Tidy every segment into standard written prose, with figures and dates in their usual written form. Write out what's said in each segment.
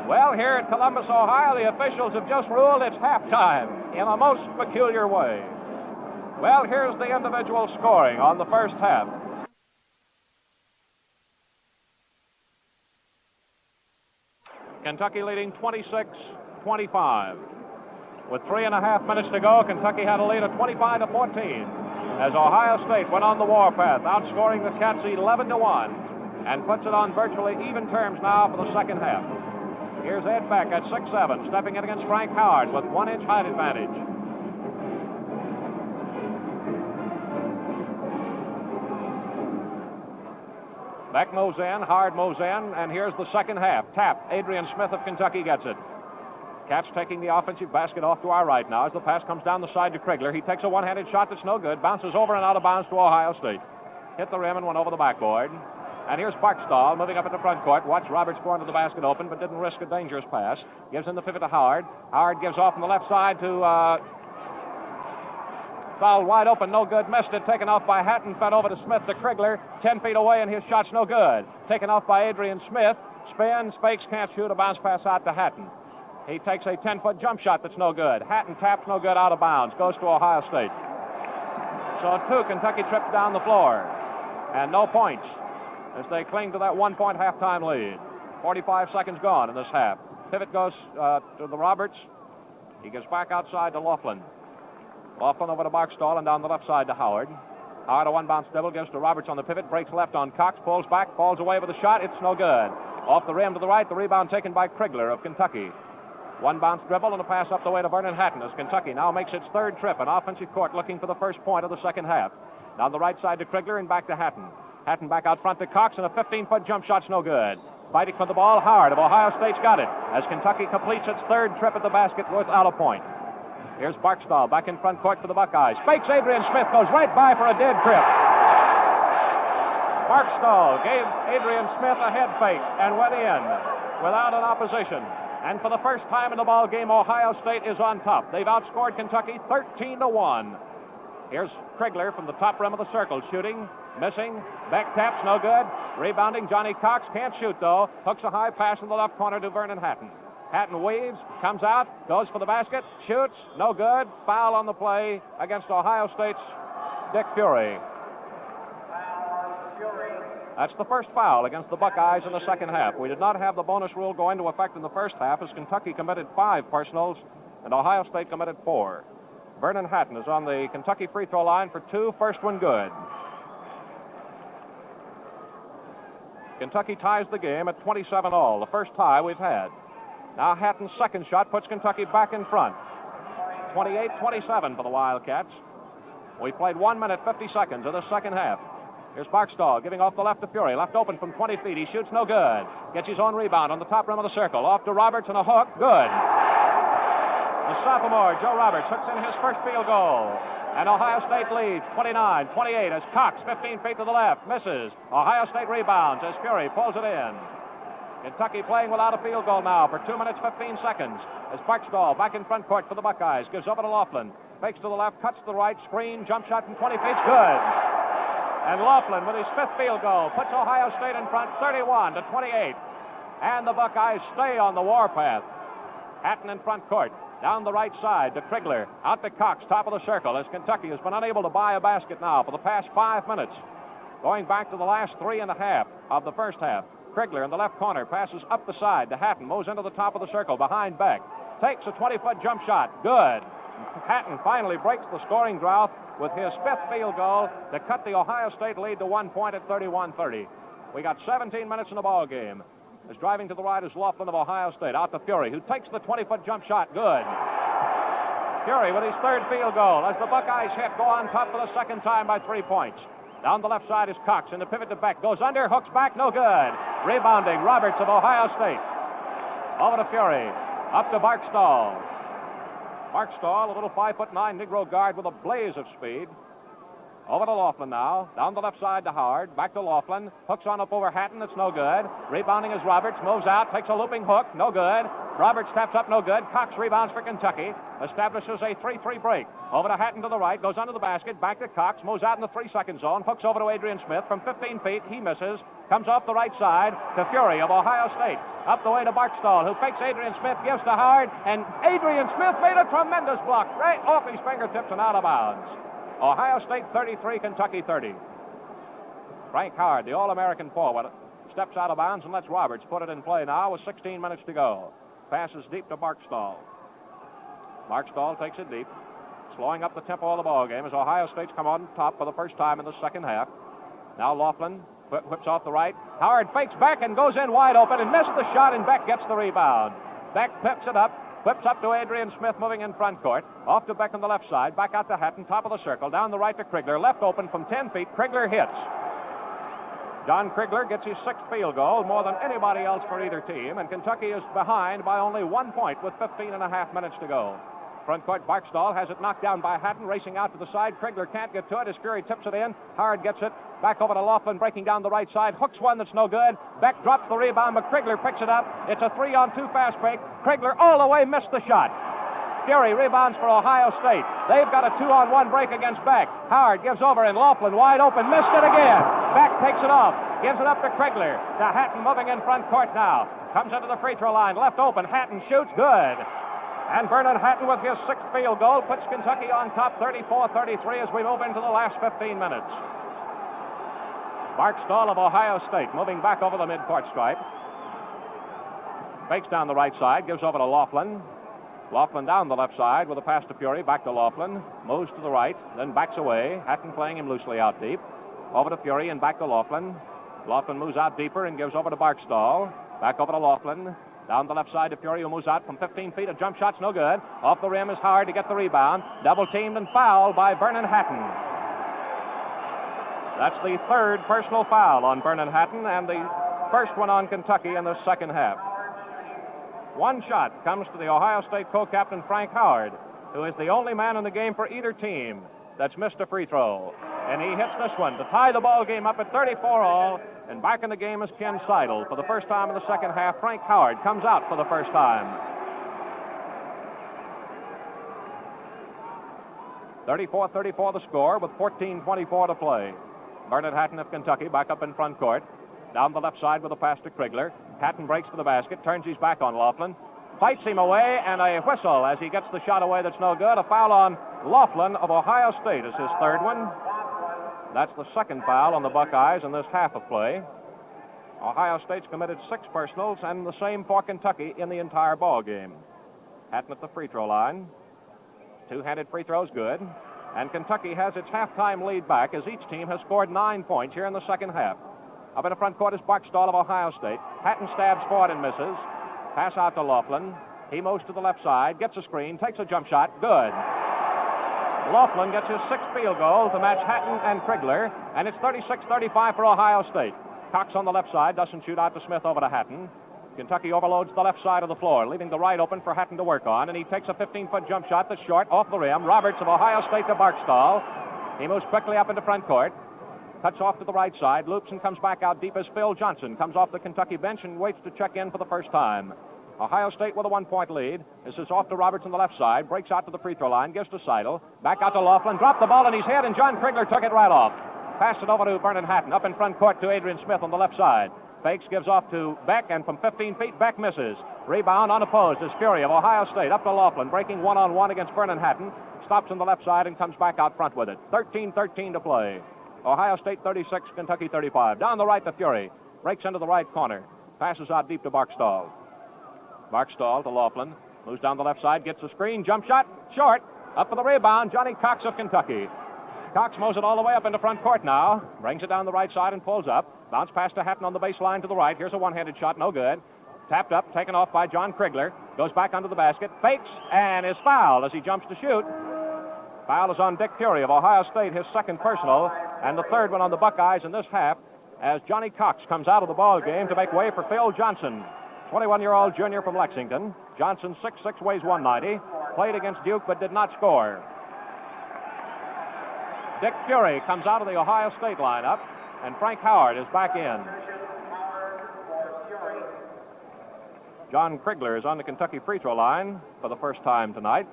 Well, here at Columbus, Ohio, the officials have just ruled it's halftime in a most peculiar way. Well, here's the individual scoring on the first half. Kentucky leading 26-25. With 3.5 minutes to go, Kentucky had a lead of 25-14 as Ohio State went on the warpath, outscoring the Cats 11-1, and puts it on virtually even terms now for the second half. Here's Ed Beck at 6'7", stepping in against Frank Howard with 1-inch height advantage. Beck moves in, Howard moves in, and here's the second half. Tap, Adrian Smith of Kentucky gets it. Cats taking the offensive basket off to our right now as the pass comes down the side to Krigler. He takes a one-handed shot that's no good, bounces over and out of bounds to Ohio State. Hit the rim and went over the backboard. And here's Barksdall moving up into front court. Watch Roberts going to the basket open, but didn't risk a dangerous pass. Gives in the pivot to Howard. Howard gives off on the left side to fouled wide open, no good, missed it. Taken off by Hatton, fed over to Smith to Krigler. 10 feet away, and his shot's no good. Taken off by Adrian Smith. Spins, fakes, can't shoot. A bounce pass out to Hatton. He takes a 10-foot jump shot that's no good. Hatton taps, no good, out of bounds. Goes to Ohio State. So 2, Kentucky trips down the floor. And no points as they cling to that 1-point halftime lead. 45 seconds gone in this half. Pivot goes to the Roberts. He gets back outside to Laughlin. Laughlin over to Barksdall and down the left side to Howard. Howard, a one-bounce dribble, gives to Roberts on the pivot, breaks left on Cox, pulls back, falls away with a shot. It's no good. Off the rim to the right, the rebound taken by Krigler of Kentucky. One bounce dribble and a pass up the way to Vernon Hatton as Kentucky now makes its third trip in offensive court, looking for the first point of the second half. Down the right side to Krigler and back to Hatton. Hatton back out front to Cox, and a 15-foot jump shot's no good. Fighting for the ball, Howard of Ohio State's got it as Kentucky completes its third trip at the basket without a point. Here's Barksdall back in front court for the Buckeyes. Fakes Adrian Smith, goes right by for a dead trip. Barksdall gave Adrian Smith a head fake and went in without an opposition. And for the first time in the ball game, Ohio State is on top. They've outscored Kentucky 13-1. Here's Krigler from the top rim of the circle, shooting, missing. Beck taps, no good. Rebounding, Johnny Cox can't shoot though. Hooks a high pass in the left corner to Vernon Hatton. Hatton weaves, comes out, goes for the basket, shoots, no good. Foul on the play against Ohio State's Dick Fury. That's the first foul against the Buckeyes in the second half. We did not have the bonus rule go into effect in the first half as Kentucky committed 5 personals and Ohio State committed 4. Vernon Hatton is on the Kentucky free throw line for 2, first one good. Kentucky ties the game at 27-all, the first tie we've had. Now Hatton's second shot puts Kentucky back in front. 28-27 for the Wildcats. We played 1 minute, 50 seconds of the second half. Here's Barksdall giving off the left to Fury. Left open from 20 feet. He shoots no good. Gets his own rebound on the top rim of the circle. Off to Roberts and a hook. Good. The sophomore, Joe Roberts, hooks in his first field goal. And Ohio State leads 29-28 as Cox, 15 feet to the left, misses. Ohio State rebounds as Fury pulls it in. Kentucky playing without a field goal now for 2 minutes, 15 seconds. As Barksdall back in front court for the Buckeyes. Gives over to Laughlin. Fakes to the left, cuts to the right, screen, jump shot from 20 feet. Good. And Laughlin with his 5th field goal puts Ohio State in front 31-28. And the Buckeyes stay on the warpath. Hatton in front court. Down the right side to Krigler. Out to Cox, top of the circle, as Kentucky has been unable to buy a basket now for the past 5 minutes. Going back to the last 3.5 of the first half. Krigler in the left corner passes up the side to Hatton. Moves into the top of the circle behind Beck. Takes a 20-foot jump shot. Good. Hatton finally breaks the scoring drought with his 5th field goal to cut the Ohio State lead to 1 point at 31-30. We got 17 minutes in the ball game. As driving to the right is Laughlin of Ohio State. Out to Fury, who takes the 20-foot jump shot. Good. Fury with his 3rd field goal as the Buckeyes go on top for the second time by 3 points. Down the left side is Cox, and the pivot to Beck. Goes under, hooks back, no good. Rebounding, Roberts of Ohio State. Over to Fury. Up to Barksdall. Barksdall, a little 5'9" Negro guard with a blaze of speed. Over to Laughlin now. Down the left side to Howard. Back to Laughlin. Hooks on up over Hatton. It's no good. Rebounding is Roberts. Moves out. Takes a looping hook. No good. Roberts taps up, no good. Cox rebounds for Kentucky. Establishes a 3-3 break. Over to Hatton to the right. Goes under the basket. Back to Cox. Moves out in the 3-second zone. Hooks over to Adrian Smith from 15 feet. He misses. Comes off the right side to Fury of Ohio State. Up the way to Barksdall, who fakes Adrian Smith, gives to Howard, and Adrian Smith made a tremendous block right off his fingertips and out of bounds. Ohio State 33, Kentucky 30. Frank Howard, the All-American forward, steps out of bounds and lets Roberts put it in play now with 16 minutes to go. Passes deep to Barksdall. Barksdall takes it deep, slowing up the tempo of the ball game as Ohio State's come on top for the first time in the second half. Now Laughlin whips off the right. Howard fakes back and goes in wide open and missed the shot, and Beck gets the rebound. Beck pips it up, whips up to Adrian Smith moving in front court. Off to Beck on the left side, back out to Hatton, top of the circle, down the right to Krigler, left open from 10 feet. Krigler hits. John Krigler gets his 6th field goal, more than anybody else for either team, and Kentucky is behind by only 1 point with 15 and a half minutes to go. Front court, Barksdall has it knocked down by Hatton, racing out to the side. Krigler can't get to it as Fury tips it in. Howard gets it back over to Laughlin, breaking down the right side. Hooks one that's no good. Beck drops the rebound, but Krigler picks it up. It's a 3-on-2 fast break. Krigler all the way missed the shot. Fury rebounds for Ohio State. They've got a 2-on-1 break against Beck. Howard gives over, and Laughlin wide open, missed it again. Beck takes it off, gives it up to Krigler. To Hatton moving in front court now. Comes into the free throw line, left open. Hatton shoots, good. And Vernon Hatton with his 6th field goal puts Kentucky on top 34-33 as we move into the last 15 minutes. Barksdall of Ohio State moving back over the midcourt stripe. Fakes down the right side, gives over to Laughlin. Laughlin down the left side with a pass to Fury, back to Laughlin. Moves to the right, then backs away. Hatton playing him loosely out deep. Over to Fury and back to Laughlin. Laughlin moves out deeper and gives over to Barksdall. Back over to Laughlin. Down the left side to Fury, who moves out from 15 feet. A jump shot's no good. Off the rim is Howard to get the rebound. Double teamed and fouled by Vernon Hatton. That's the 3rd personal foul on Vernon Hatton and the first one on Kentucky in the second half. One shot comes to the Ohio State co-captain Frank Howard, who is the only man in the game for either team that's missed a free throw. And he hits this one to tie the ball game up at 34-all. And back in the game is Ken Seidel. For the first time in the second half, Frank Howard comes out for the first time. 34-34 the score with 14:24 to play. Vernon Hatton of Kentucky back up in front court. Down the left side with a pass to Krigler. Hatton breaks for the basket, turns his back on Laughlin. Fights him away, and a whistle as he gets the shot away that's no good. A foul on Laughlin of Ohio State is his 3rd one. That's the 2nd foul on the Buckeyes in this half of play. Ohio State's committed 6 personals, and the same for Kentucky in the entire ball game. Hatton at the free throw line. 2-handed free throws good. And Kentucky has its halftime lead back as each team has scored 9 points here in the second half. Up in the front court is Barksdall of Ohio State. Hatton stabs forward and misses. Pass out to Laughlin. He moves to the left side, gets a screen, takes a jump shot. Good. Laughlin gets his 6th field goal to match Hatton and Krigler, and it's 36-35 for Ohio State. Cox on the left side doesn't shoot out to Smith over to Hatton. Kentucky overloads the left side of the floor, leaving the right open for Hatton to work on, and he takes a 15-foot jump shot that's short off the rim. Roberts of Ohio State to Barksdall. He moves quickly up into front court. Cuts off to the right side, loops and comes back out deep as Phil Johnson comes off the Kentucky bench and waits to check in for the first time. Ohio State with a 1-point lead. This is off to Roberts on the left side, breaks out to the free throw line, gives to Seidel, back out to Laughlin, dropped the ball in his head, and John Krigler took it right off. Passed it over to Vernon Hatton, up in front court to Adrian Smith on the left side. Fakes, gives off to Beck, and from 15 feet, Beck misses. Rebound unopposed is Fury of Ohio State, up to Laughlin, breaking 1-on-1 against Vernon Hatton. Stops on the left side and comes back out front with it. 13-13 to play. Ohio State 36, Kentucky 35. Down the right to Fury. Breaks into the right corner. Passes out deep to Barksdall. Barksdall to Laughlin. Moves down the left side, gets a screen, jump shot, short. Up for the rebound, Johnny Cox of Kentucky. Cox mows it all the way up into front court now. Brings it down the right side and pulls up. Bounce pass to Hatton on the baseline to the right. Here's a one-handed shot, no good. Tapped up, taken off by John Krigler. Goes back under the basket, fakes, and is fouled as he jumps to shoot. Foul is on Dick Fury of Ohio State, his 2nd personal, and the 3rd one on the Buckeyes in this half, as Johnny Cox comes out of the ball game to make way for Phil Johnson, 21-year-old junior from Lexington. Johnson, 6'6", weighs 190, played against Duke but did not score. Dick Fury comes out of the Ohio State lineup, and Frank Howard is back in. John Krigler is on the Kentucky free throw line for the first time tonight.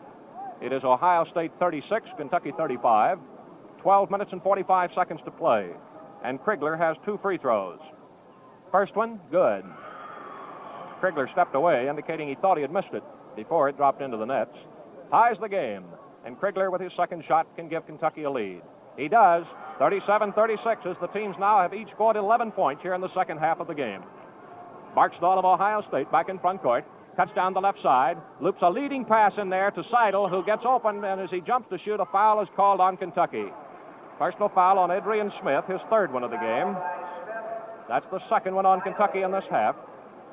It is Ohio State 36, Kentucky 35. 12 minutes and 45 seconds to play. And Krigler has 2 free throws. First one, good. Krigler stepped away, indicating he thought he had missed it before it dropped into the nets. Ties the game. And Krigler, with his second shot, can give Kentucky a lead. He does. 37-36 as the teams now have each scored 11 points here in the second half of the game. Barksdale of Ohio State back in front court. Cuts down the left side. Loops a leading pass in there to Seidel, who gets open, and as he jumps to shoot, a foul is called on Kentucky. Personal foul on Adrian Smith, his third one of the game. That's the second one on Kentucky in this half.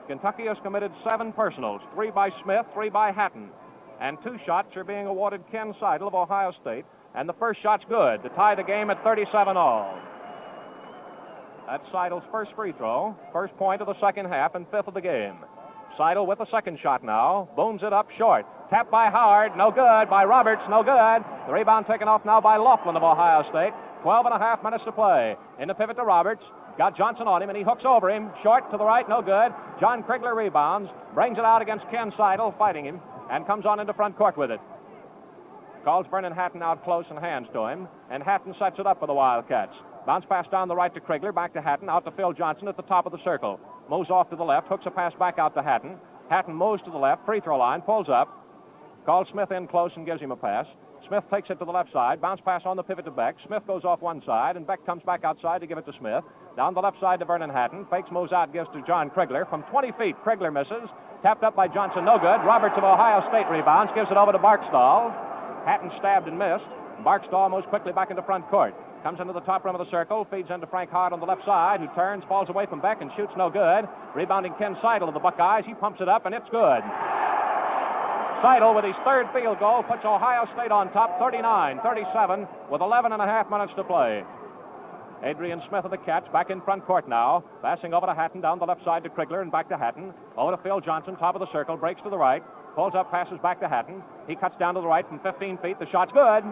Kentucky has committed 7 personals, 3 by Smith, 3 by Hatton. And 2 shots are being awarded Ken Seidel of Ohio State. And the first shot's good to tie the game at 37-all. That's Seidel's first free throw, first point of the second half and 5th of the game. Seidel with the second shot now, booms it up short. Tapped by Howard, no good. By Roberts, no good. The rebound taken off now by Laughlin of Ohio State. 12 and a half minutes to play. In the pivot to Roberts. Got Johnson on him, and he hooks over him. Short to the right, no good. John Krigler rebounds, brings it out against Ken Seidel, fighting him, and comes on into front court with it. Calls Vernon Hatton out close and hands to him, and Hatton sets it up for the Wildcats. Bounce pass down the right to Krigler, back to Hatton, out to Phil Johnson at the top of the circle. Moves off to the left, hooks a pass back out to Hatton. Hatton moves to the left, free throw line, pulls up. Calls Smith in close and gives him a pass. Smith takes it to the left side, bounce pass on the pivot to Beck. Smith goes off one side, and Beck comes back outside to give it to Smith. Down the left side to Vernon Hatton. Fakes, moves out, gives to John Krigler. From 20 feet, Krigler misses. Tapped up by Johnson, no good. Roberts of Ohio State rebounds, gives it over to Barksdale. Hatton stabbed and missed. Barksdale moves quickly back into front court. Comes into the top rim of the circle, feeds into Frank Hart on the left side, who turns, falls away from Beck, and shoots no good. Rebounding Ken Seidel of the Buckeyes. He pumps it up, and it's good. Seidel, with his third field goal, puts Ohio State on top 39-37 with 11 and a half minutes to play. Adrian Smith of the Cats back in front court now. Passing over to Hatton, down the left side to Krigler, and back to Hatton. Over to Phil Johnson, top of the circle, breaks to the right. Pulls up, passes back to Hatton. He cuts down to the right from 15 feet. The shot's good.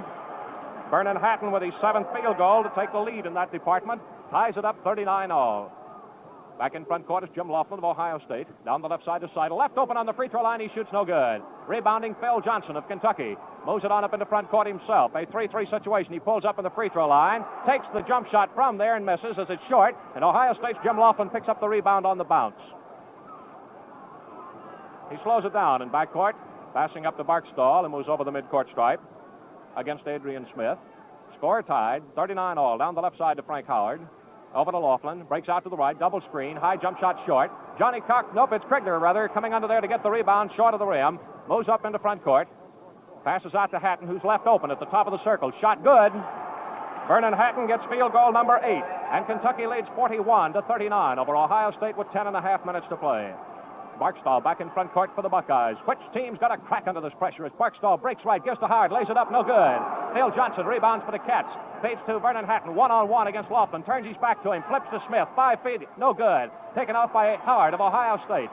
Vernon Hatton with his 7th field goal to take the lead in that department. Ties it up 39-all. Back in front court is Jim Laughlin of Ohio State. Down the left side to Seidel. Left open on the free throw line. He shoots no good. Rebounding Phil Johnson of Kentucky. Moves it on up into front court himself. A 3-3 situation. He pulls up in the free throw line. Takes the jump shot from there and misses as it's short. And Ohio State's Jim Laughlin picks up the rebound on the bounce. He slows it down in backcourt. Passing up to Barksdale and moves over the midcourt stripe against Adrian Smith. Score tied, 39-all. Down the left side to Frank Howard. Over to Laughlin, breaks out to the right, double screen, high jump shot short. Johnny Cox, nope, it's Krigler rather, coming under there to get the rebound, short of the rim. Moves up into front court. Passes out to Hatton, who's left open at the top of the circle. Shot good. Vernon Hatton gets field goal number 8. And Kentucky leads 41-39 over Ohio State with 10 and a half minutes to play. Barksdale back in front court for the Buckeyes. Which team's got a crack under this pressure as Barksdale breaks right, gives to Howard, lays it up, no good. Phil Johnson rebounds for the Cats. Fades to Vernon Hatton, one-on-one against Laughlin. Turns his back to him, flips to Smith, 5 feet, no good. Taken out by Howard of Ohio State.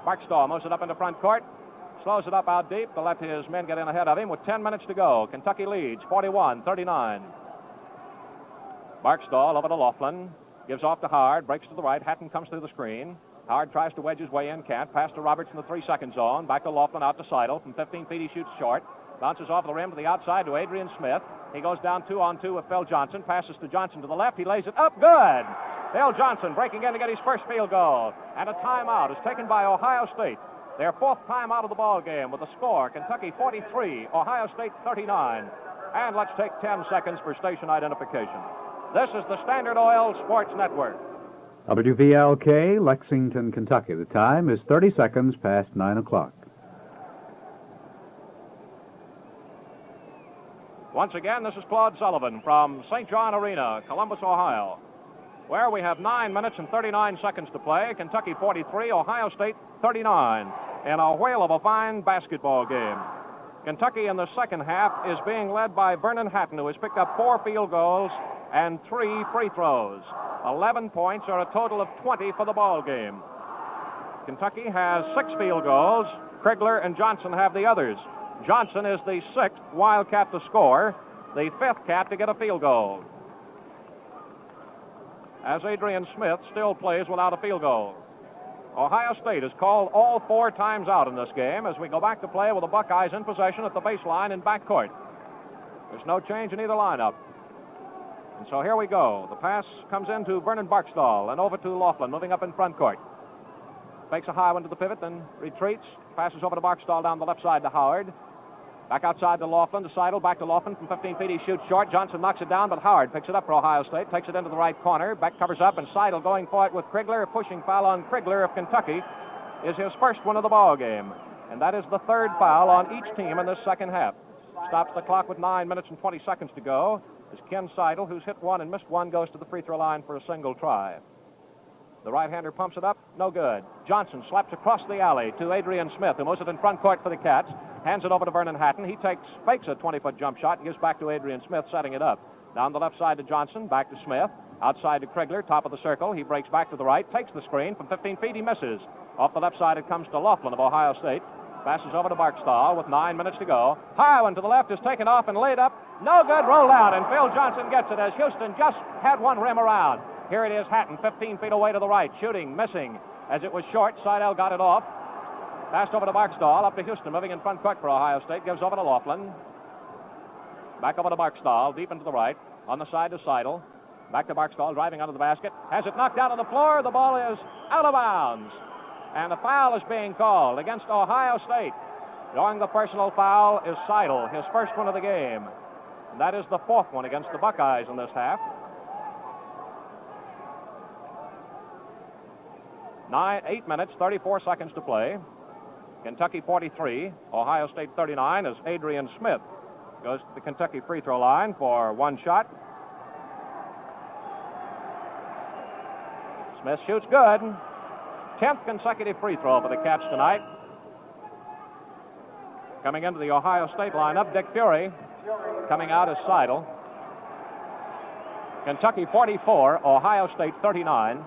Barksdale moves it up into front court. Slows it up out deep to let his men get in ahead of him with 10 minutes to go. Kentucky leads 41-39. Barksdale over to Laughlin. Gives off to Howard, breaks to the right. Hatton comes through the screen. Howard tries to wedge his way in, can't. Pass to Roberts in the 3-second zone. Back to Laughlin, out to Seidel. From 15 feet, he shoots short. Bounces off the rim to the outside to Adrian Smith. He goes down 2-on-2 with Phil Johnson. Passes to Johnson to the left. He lays it up. Good! Phil Johnson breaking in to get his first field goal. And a timeout is taken by Ohio State. Their 4th timeout of the ball game with the score, Kentucky 43, Ohio State 39. And let's take 10 seconds for station identification. This is the Standard Oil Sports Network. WVLK, Lexington, Kentucky. The time is 30 seconds past 9 o'clock. Once again, this is Claude Sullivan from St. John Arena, Columbus, Ohio, where we have 9 minutes and 39 seconds to play. Kentucky 43, Ohio State 39, in a whale of a fine basketball game. Kentucky in the second half is being led by Vernon Hatton, who has picked up 4 field goals and 3 free throws. 11 points or a total of 20 for the ball game. Kentucky has 6 field goals. Krigler and Johnson have the others. Johnson is the 6th Wildcat to score, the 5th Cat to get a field goal. As Adrian Smith still plays without a field goal. Ohio State has called all 4 times out in this game as we go back to play with the Buckeyes in possession at the baseline in backcourt. There's no change in either lineup. And so here we go. The pass comes into Vernon Barksdall and over to Laughlin, moving up in front court. Fakes a high one to the pivot, then retreats. Passes over to Barksdall down the left side to Howard. Back outside to Laughlin, to Seidel, back to Laughlin from 15 feet. He shoots short. Johnson knocks it down, but Howard picks it up for Ohio State, takes it into the right corner. Back covers up, and Seidel going for it with Krigler. A pushing foul on Krigler of Kentucky is his first one of the ball game. And that is the 3rd foul on each team in this second half. Stops the clock with 9 minutes and 20 seconds to go as Ken Seidel, who's hit 1 and missed 1, goes to the free throw line for a single try. The right-hander pumps it up. No good. Johnson slaps across the alley to Adrian Smith, who moves it in front court for the Cats. Hands it over to Vernon Hatton. He fakes a 20-foot jump shot and gives back to Adrian Smith, setting it up. Down the left side to Johnson, back to Smith. Outside to Krigler, top of the circle. He breaks back to the right, takes the screen. From 15 feet, he misses. Off the left side, it comes to Laughlin of Ohio State. Passes over to Barksdall with 9 minutes to go. High one to the left is taken off and laid up. No good, rolled out, and Phil Johnson gets it as Houston just had one rim around. Here it is, Hatton, 15 feet away to the right, shooting, missing. As it was short, Seidel got it off. Passed over to Barksdall, up to Houston, moving in front court for Ohio State. Gives over to Laughlin. Back over to Barksdall, deep into the right. On the side to Seidel. Back to Barksdall, driving under the basket. Has it knocked down on the floor. The ball is out of bounds. And a foul is being called against Ohio State. Drawing the personal foul is Seidel, his first one of the game. And that is the 4th one against the Buckeyes in this half. 8 minutes, 34 seconds to play. Kentucky 43, Ohio State 39 as Adrian Smith goes to the Kentucky free throw line for 1 shot. Smith shoots good. 10th consecutive free throw for the Cats tonight. Coming into the Ohio State lineup, Dick Fury. Coming out as Seidel. Kentucky 44, Ohio State 39.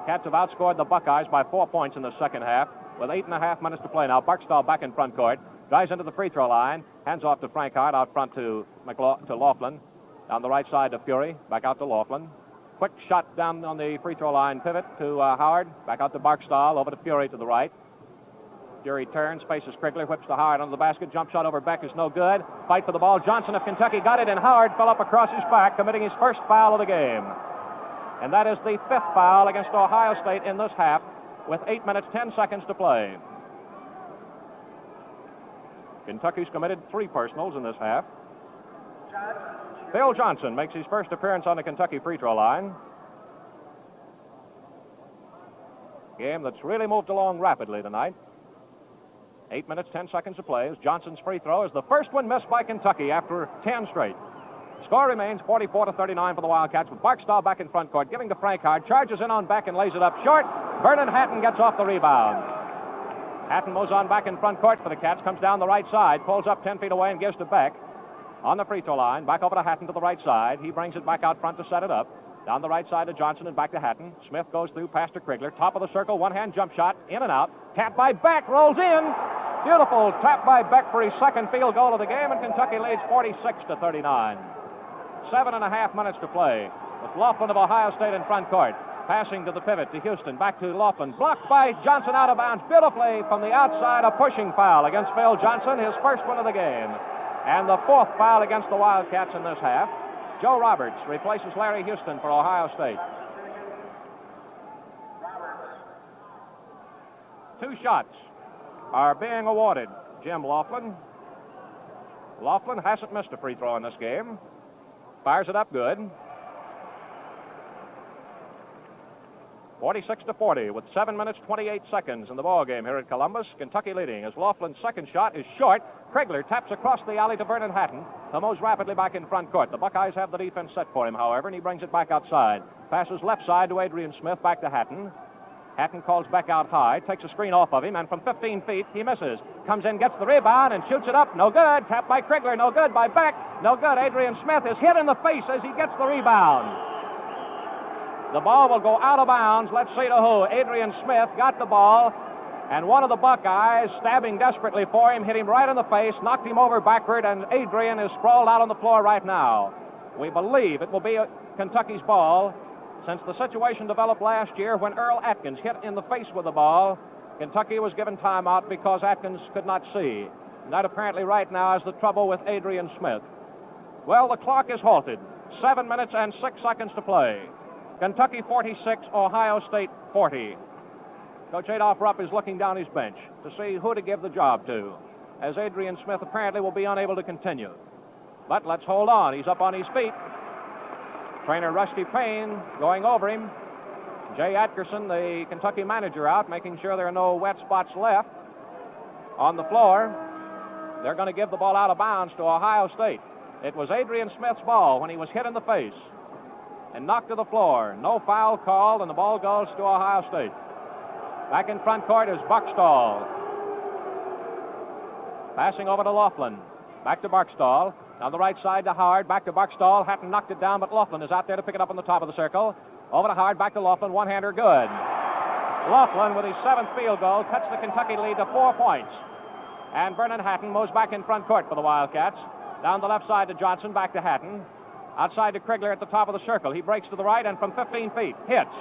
Cats have outscored the Buckeyes by 4 points in the second half with 8.5 minutes to play now. Barksdall back in front court. Drives into the free throw line. Hands off to Frank Hart out front to Laughlin. Down the right side to Fury. Back out to Laughlin. Quick shot down on the free throw line pivot to Howard. Back out to Barksdall. Over to Fury to the right. Fury turns, faces Krigler, whips to Howard under the basket. Jump shot over Beck is no good. Fight for the ball. Johnson of Kentucky got it, and Howard fell up across his back, committing his first foul of the game. And that is the 5th foul against Ohio State in this half with 8 minutes, 10 seconds to play. Kentucky's committed 3 personals in this half. Phil Johnson makes his first appearance on the Kentucky free throw line. Game that's really moved along rapidly tonight. 8 minutes, 10 seconds to play as Johnson's free throw is the first one missed by Kentucky after 10 straight. Score remains 44-39 for the Wildcats with Barksdall back in front court, giving to Frank Hart, charges in on Beck and lays it up short. Vernon Hatton gets off the rebound. Hatton moves on back in front court for the Cats, comes down the right side, pulls up 10 feet away and gives to Beck. On the free throw line, back over to Hatton to the right side. He brings it back out front to set it up. Down the right side to Johnson and back to Hatton. Smith goes through past to Krigler. Top of the circle, one-hand jump shot, in and out. Tap by Beck, rolls in. Beautiful tap by Beck for his second field goal of the game, and Kentucky leads 46-39. 7.5 minutes to play with Laughlin of Ohio State in front court. Passing to the pivot to Houston, back to Laughlin. Blocked by Johnson out of bounds beautifully from the outside. A pushing foul against Phil Johnson, his first one of the game. And the 4th foul against the Wildcats in this half. Joe Roberts replaces Larry Houston for Ohio State. 2 shots are being awarded. Jim Laughlin. Laughlin hasn't missed a free throw in this game. Fires it up good. 46-40 with 7 minutes, 28 seconds in the ball game here at Columbus. Kentucky leading as Laughlin's second shot is short. Krigler taps across the alley to Vernon Hatton, who moves rapidly back in front court. The Buckeyes have the defense set for him, however, and he brings it back outside. Passes left side to Adrian Smith, back to Hatton. Hatton calls back out high, takes a screen off of him, and from 15 feet, he misses. Comes in, gets the rebound, and shoots it up. No good. Tapped by Krigler. No good by Beck. No good. Adrian Smith is hit in the face as he gets the rebound. The ball will go out of bounds. Let's see to who. Adrian Smith got the ball, and one of the Buckeyes, stabbing desperately for him, hit him right in the face, knocked him over backward, and Adrian is sprawled out on the floor right now. We believe it will be Kentucky's ball. Since the situation developed last year when Earl Atkins hit in the face with the ball, Kentucky was given timeout because Atkins could not see. And that apparently right now is the trouble with Adrian Smith. Well, the clock is halted. 7 minutes and 6 seconds to play. Kentucky 46, Ohio State 40. Coach Adolph Rupp is looking down his bench to see who to give the job to, as Adrian Smith apparently will be unable to continue. But let's hold on. He's up on his feet. Trainer Rusty Payne going over him. Jay Atkerson, the Kentucky manager, out, making sure there are no wet spots left on the floor. They're going to give the ball out of bounds to Ohio State. It was Adrian Smith's ball when he was hit in the face and knocked to the floor. No foul called, and the ball goes to Ohio State. Back in front court is Buckstall. Passing over to Laughlin. Back to Buckstall. On the right side to Howard. Back to Buckstall. Hatton knocked it down, but Laughlin is out there to pick it up on the top of the circle. Over to Howard. Back to Laughlin. One-hander good. Laughlin, with his 7th field goal, cuts the Kentucky lead to 4 points. And Vernon Hatton moves back in front court for the Wildcats. Down the left side to Johnson. Back to Hatton. Outside to Krigler at the top of the circle. He breaks to the right and from 15 feet hits.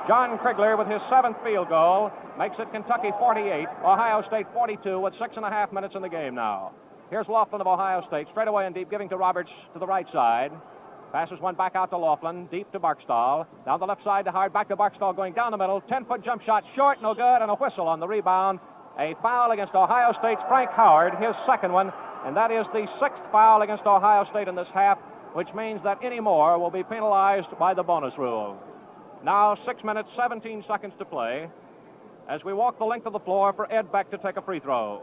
John Krigler, with his 7th field goal, makes it Kentucky 48, Ohio State 42, with 6.5 minutes in the game now. Here's Laughlin of Ohio State, straight away and deep, giving to Roberts to the right side. Passes one back out to Laughlin, deep to Buckstall. Down the left side to Howard, back to Buckstall, going down the middle. 10-foot jump shot, short, no good, and a whistle on the rebound. A foul against Ohio State's Frank Howard, his 2nd one, and that is the 6th foul against Ohio State in this half, which means that any more will be penalized by the bonus rule. Now 6 minutes, 17 seconds to play as we walk the length of the floor for Ed Beck to take a free throw.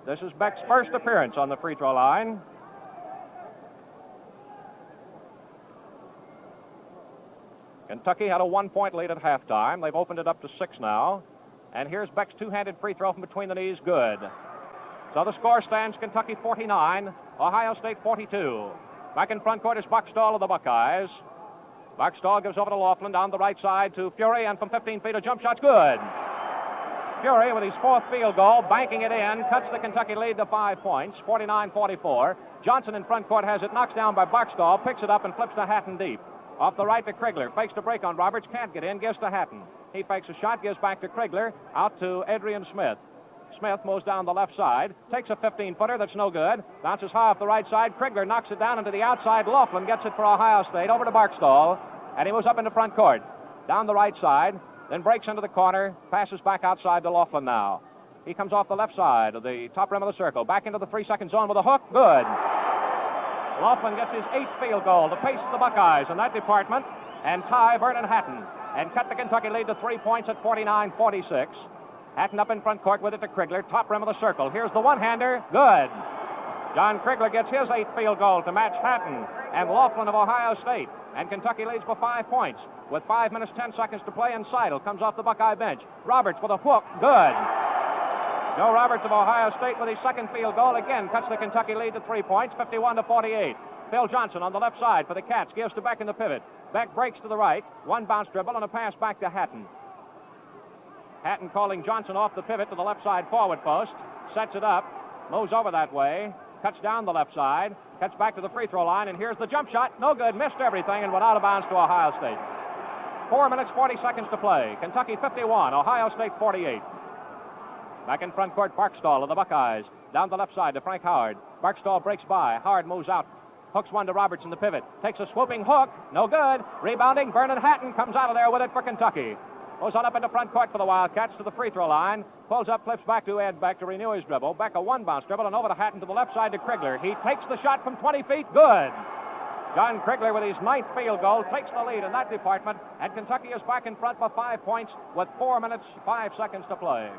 This is Beck's first appearance on the free throw line. Kentucky had a 1-point lead at halftime. They've opened it up to 6 now. And here's Beck's two-handed free throw from between the knees, good. So the score stands Kentucky 49, Ohio State 42. Back in front court is Buckstall of the Buckeyes. Buckstall gives over to Laughlin down the right side to Fury, and from 15 feet a jump shot's good. Fury with his 4th field goal, banking it in, cuts the Kentucky lead to 5 points, 49-44. Johnson in front court has it, knocks down by Buckstall, picks it up and flips to Hatton deep. Off the right to Krigler, fakes to break on Roberts, can't get in, gives to Hatton. He fakes a shot, gives back to Krigler, out to Adrian Smith. Smith moves down the left side, takes a 15-footer that's no good, bounces high off the right side. Krigler knocks it down into the outside. Laughlin gets it for Ohio State, over to Buckstall, and he moves up into front court. Down the right side, then breaks into the corner, passes back outside to Laughlin now. He comes off the left side of the top rim of the circle, back into the 3-second zone with a hook, good. Laughlin gets his 8th field goal to pace the Buckeyes in that department and tie Vernon Hatton and cut the Kentucky lead to 3 points at 49-46. Hatton up in front court with it to Krigler, top rim of the circle. Here's the one-hander, good. John Krigler gets his 8th field goal to match Hatton and Laughlin of Ohio State. And Kentucky leads by 5 points with 5 minutes, 10 seconds to play, and Seidel comes off the Buckeye bench. Roberts with a hook, good. Joe Roberts of Ohio State with his 2nd field goal again cuts the Kentucky lead to 3 points, 51-48. Phil Johnson on the left side for the Cats, gives to Beck in the pivot. Beck breaks to the right, one bounce dribble and a pass back to Hatton. Hatton calling Johnson off the pivot to the left side forward post, sets it up, moves over that way, cuts down the left side, cuts back to the free throw line, and here's the jump shot. No good, missed everything, and went out of bounds to Ohio State. 4 minutes, 40 seconds to play. Kentucky 51, Ohio State 48. Back in front court, Barksdall of the Buckeyes. Down the left side to Frank Howard. Barksdall breaks by. Howard moves out. Hooks one to Roberts in the pivot. Takes a swooping hook. No good. Rebounding. Vernon Hatton comes out of there with it for Kentucky. Goes on up into front court for the Wildcats to the free throw line. Pulls up, flips back to Ed Beck to renew his dribble. Beck a one-bounce dribble and over to Hatton to the left side to Krigler. He takes the shot from 20 feet. Good. John Krigler with his 9th field goal takes the lead in that department, and Kentucky is back in front by 5 points with 4 minutes, 5 seconds to play.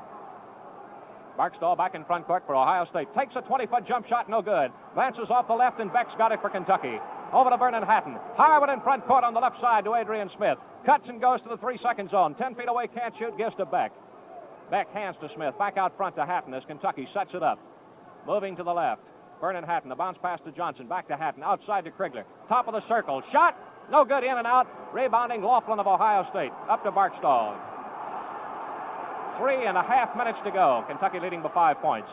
Barksdall back in front court for Ohio State. Takes a 20-foot jump shot, no good. Lances off the left, and Beck's got it for Kentucky. Over to Vernon Hatton. Harwood in front court on the left side to Adrian Smith. Cuts and goes to the 3-second zone. 10 feet away, can't shoot, gives to Beck. Beck hands to Smith. Back out front to Hatton as Kentucky sets it up. Moving to the left. Vernon Hatton, a bounce pass to Johnson. Back to Hatton, outside to Krigler. Top of the circle. Shot! No good, in and out. Rebounding Laughlin of Ohio State. Up to Barksdall. 3.5 minutes to go. Kentucky leading by 5 points.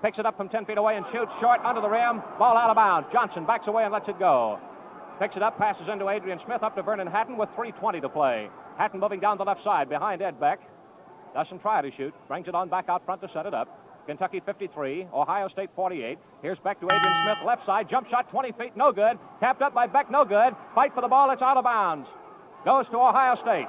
Picks it up from 10 feet away and shoots short under the rim. Ball out of bounds. Johnson backs away and lets it go. Picks it up, passes into Adrian Smith, up to Vernon Hatton with 3:20 to play. Hatton moving down the left side behind Ed Beck. Doesn't try to shoot. Brings it on back out front to set it up. Kentucky 53, Ohio State 48. Here's Beck to Adrian Smith, left side. Jump shot 20 feet, no good. Tapped up by Beck, no good. Fight for the ball, it's out of bounds. Goes to Ohio State.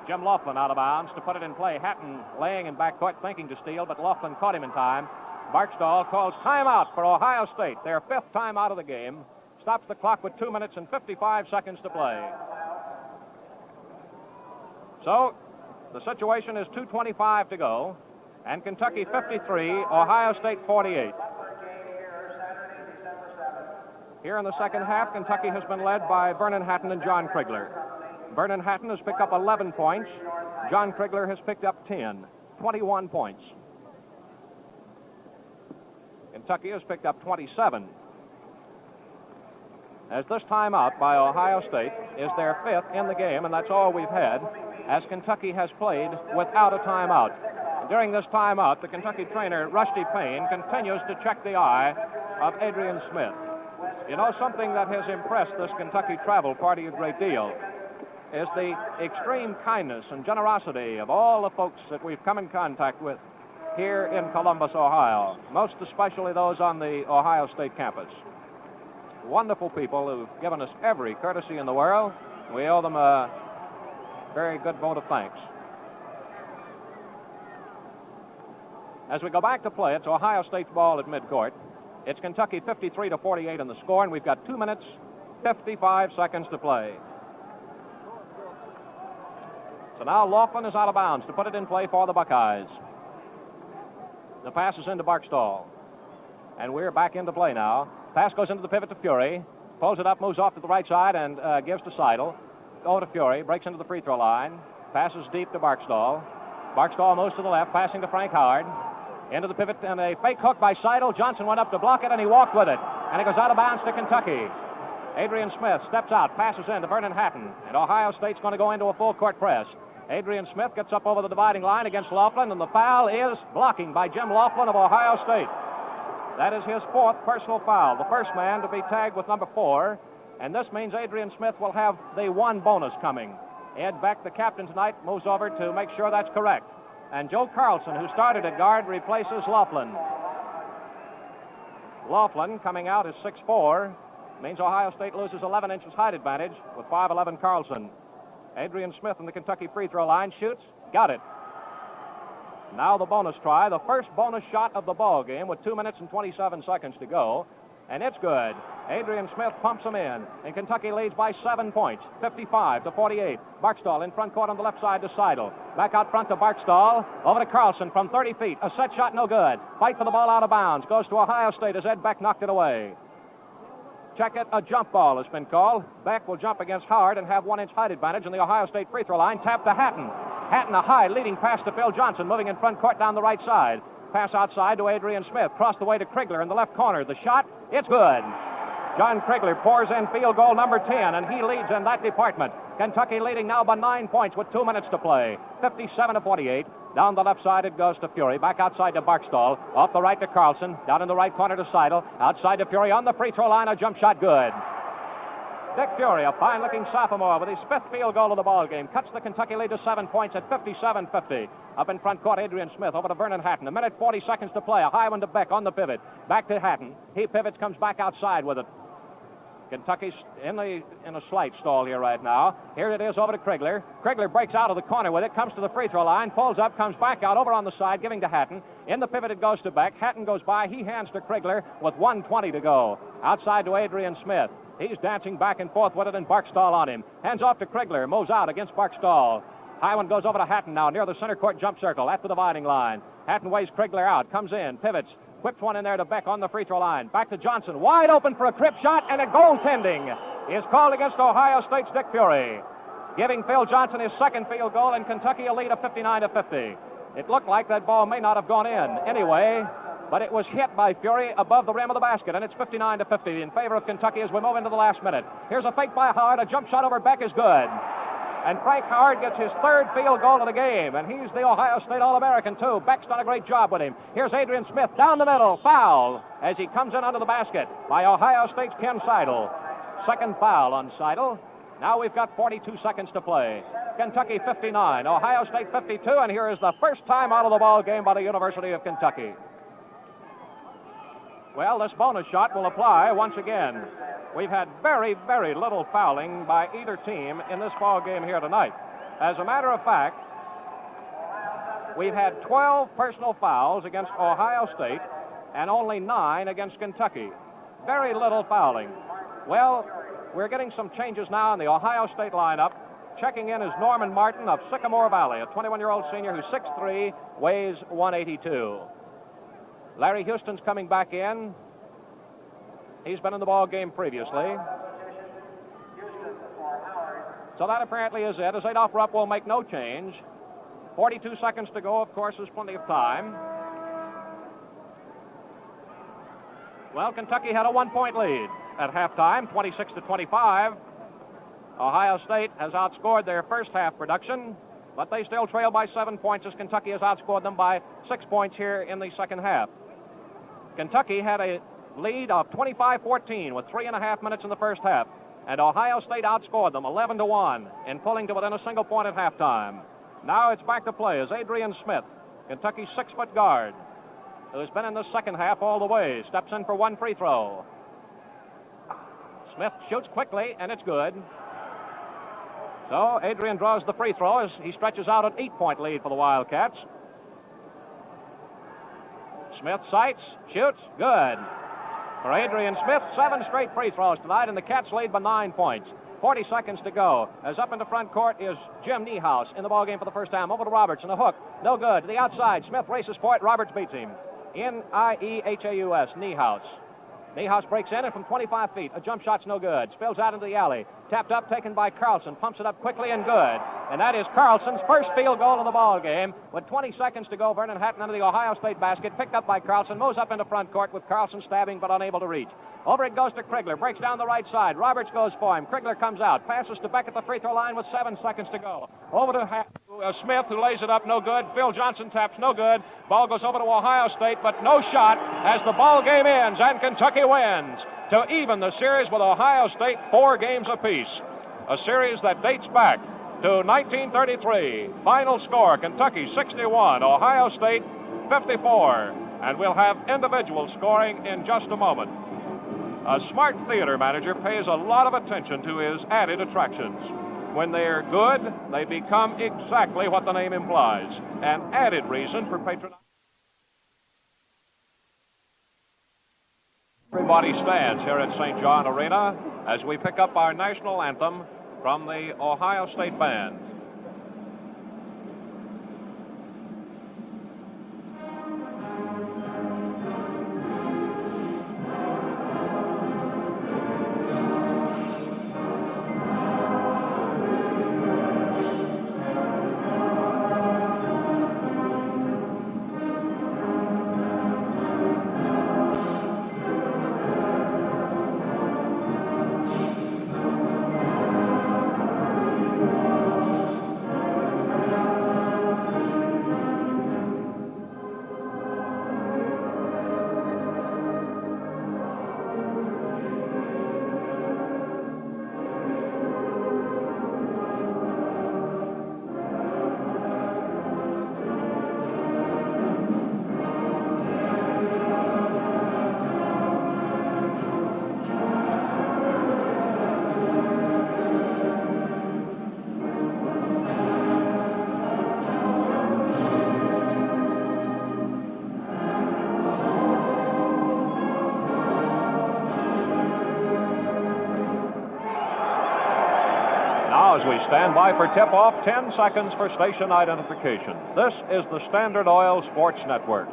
Jim Laughlin out of bounds to put it in play. Hatton laying in backcourt thinking to steal, but Laughlin caught him in time. Barksdall calls timeout for Ohio State. Their 5th timeout of the game. Stops the clock with 2 minutes and 55 seconds to play. So, the situation is 2:25 to go, and Kentucky 53, Ohio State 48. Here in the second half, Kentucky has been led by Vernon Hatton and John Krigler. Vernon Hatton has picked up 11 points. John Krigler has picked up 10, 21 points. Kentucky has picked up 27. As this timeout by Ohio State is their 5th in the game, and that's all we've had, as Kentucky has played without a timeout. During this timeout, the Kentucky trainer, Rusty Payne, continues to check the eye of Adrian Smith. You know, something that has impressed this Kentucky travel party a great deal is the extreme kindness and generosity of all the folks that we've come in contact with here in Columbus, Ohio, most especially those on the Ohio State campus. Wonderful people who've given us every courtesy in the world. We owe them a very good vote of thanks. As we go back to play, it's Ohio State's ball at midcourt. It's Kentucky 53-48 in the score, and we've got 2 minutes, 55 seconds to play. So now Laughlin is out of bounds to put it in play for the Buckeyes. The pass is into Barksdall. And we're back into play now. Pass goes into the pivot to Fury. Pulls it up, moves off to the right side, and gives to Seidel. Over to Fury, breaks into the free throw line. Passes deep to Barksdall. Barksdall moves to the left, passing to Frank Howard. Into the pivot, and a fake hook by Seidel. Johnson went up to block it, and he walked with it. And it goes out of bounds to Kentucky. Adrian Smith steps out, passes in to Vernon Hatton. And Ohio State's going to go into a full court press. Adrian Smith gets up over the dividing line against Laughlin, and the foul is blocking by Jim Laughlin of Ohio State. That is his 4th personal foul, the first man to be tagged with number 4, and this means Adrian Smith will have the 1 bonus coming. Ed Beck, the captain tonight, moves over to make sure that's correct. And Joe Carlson, who started at guard, replaces Laughlin. Laughlin, coming out, is 6'4", means Ohio State loses 11 inches height advantage with 5'11" Carlson. Adrian Smith in the Kentucky free throw line shoots, got it. Now the bonus try, the first bonus shot of the ball game with 2 minutes and 27 seconds to go, and it's good. Adrian Smith pumps them in, and Kentucky leads by 7 points, 55-48. Barksdall in front court on the left side to Seidel. Back out front to Barksdall, over to Carlson from 30 feet. A set shot, no good. Fight for the ball out of bounds. Goes to Ohio State as Ed Beck knocked it away. Check it, a jump ball has been called. Beck will jump against Howard and have 1 inch height advantage on the Ohio State free throw line. Tap to Hatton. Hatton, a high leading pass to Phil Johnson, moving in front court down the right side. Pass outside to Adrian Smith. Cross the way to Krigler in the left corner. The shot, it's good. John Krigler pours in field goal number 10, and he leads in that department. Kentucky leading now by 9 points with 2 minutes to play. 57-48. Down the left side it goes to Fury. Back outside to Barksdall. Off the right to Carlson. Down in the right corner to Seidel. Outside to Fury on the free throw line. A jump shot good. Dick Fury, a fine-looking sophomore with his 5th field goal of the ball game, cuts the Kentucky lead to 7 points at 57-50. Up in front court, Adrian Smith over to Vernon Hatton. 1 minute 40 seconds to play. A high one to Beck on the pivot. Back to Hatton. He pivots, comes back outside with it. Kentucky's in a slight stall here right now. Here it is over to Krigler. Krigler breaks out of the corner with it, comes to the free throw line, pulls up, comes back out over on the side, giving to Hatton. In the pivot it goes to Beck. Hatton goes by. He hands to Krigler with 1:20 to go. Outside to Adrian Smith. He's dancing back and forth with it, and Barksdall on him. Hands off to Krigler. Moves out against Barksdall. High one goes over to Hatton now near the center court jump circle at the dividing line. Hatton weighs Krigler out. Comes in. Pivots. Whips one in there to Beck on the free throw line. Back to Johnson. Wide open for a crib shot, and a goaltending is called against Ohio State's Dick Fury, giving Phil Johnson his 2nd field goal and Kentucky a lead of 59-50. It looked like that ball may not have gone in anyway, but it was hit by Fury above the rim of the basket, and it's 59-50 in favor of Kentucky as we move into the last minute. Here's a fake by Howard. A jump shot over Beck is good. And Frank Howard gets his third field goal of the game, and he's the Ohio State All-American, too. Beck's done a great job with him. Here's Adrian Smith down the middle, foul, as he comes in under the basket by Ohio State's Ken Seidel. Second foul on Seidel. Now we've got 42 seconds to play. Kentucky 59, Ohio State 52, and here is the first time out of the ball game by the University of Kentucky. Well, this bonus shot will apply once again. We've had very, very little fouling by either team in this ball game here tonight. As a matter of fact, we've had 12 personal fouls against Ohio State and only 9 against Kentucky. Very little fouling. Well, we're getting some changes now in the Ohio State lineup. Checking in is Norman Martin of Sycamore Valley, a 21-year-old senior who's 6'3", weighs 182. Larry Houston's coming back in. He's been in the ball game previously. So that apparently is it, as Adolph Rupp will make no change. 42 seconds to go, of course, is plenty of time. Well, Kentucky had a 1-point lead at halftime, 26-25. Ohio State has outscored their first half production, but they still trail by 7 points as Kentucky has outscored them by 6 points here in the second half. Kentucky had a lead of 25-14 with 3.5 minutes in the first half, and Ohio State outscored them 11-1 in pulling to within a single point at halftime. Now it's back to play as Adrian Smith, Kentucky's 6-foot guard, who's been in the second half all the way, steps in for one free throw. Smith shoots quickly, and it's good. So Adrian draws the free throw as he stretches out an 8-point lead for the Wildcats. Smith sights, shoots, good. For Adrian Smith, 7 straight free throws tonight, and the Cats lead by 9 points. 40 seconds to go. As up into front court is Jim Niehaus in the ballgame for the first time. Over to Roberts and a hook. No good. To the outside. Smith races for it. Roberts beats him. Niehaus, Niehaus. Niehaus breaks in, and from 25 feet, a jump shot's no good. Spills out into the alley. Tapped up, taken by Carlson. Pumps it up quickly and good. And that is Carlson's first field goal of the ball game. With 20 seconds to go, Vernon Hatton under the Ohio State basket. Picked up by Carlson. Moves up into front court with Carlson stabbing but unable to reach. Over it goes to Krigler. Breaks down the right side. Roberts goes for him. Krigler comes out. Passes to Beck at the free throw line with 7 seconds to go. Over to Smith, who lays it up, no good. Phil Johnson taps, no good. Ball goes over to Ohio State, but no shot as the ball game ends, and Kentucky wins to even the series with Ohio State 4 games apiece. A series that dates back to 1933. Final score, Kentucky 61, Ohio State 54. And we'll have individual scoring in just a moment. A smart theater manager pays a lot of attention to his added attractions. When they're good, they become exactly what the name implies, an added reason for patronizing. Everybody stands here at St. John Arena as we pick up our national anthem from the Ohio State Band. As we stand by for tip-off, 10 seconds for station identification. This is the Standard Oil Sports Network.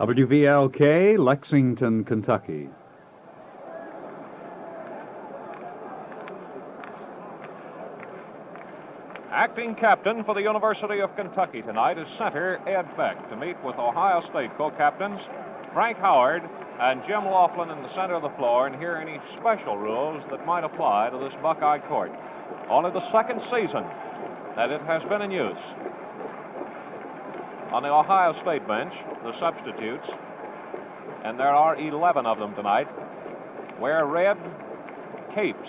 WVLK, Lexington, Kentucky. Acting captain for the University of Kentucky tonight is center Ed Beck to meet with Ohio State co-captains Frank Howard and Jim Laughlin in the center of the floor and hear any special rules that might apply to this Buckeye court. Only the second season that it has been in use. On the Ohio State bench, the substitutes, and there are 11 of them tonight, wear red capes,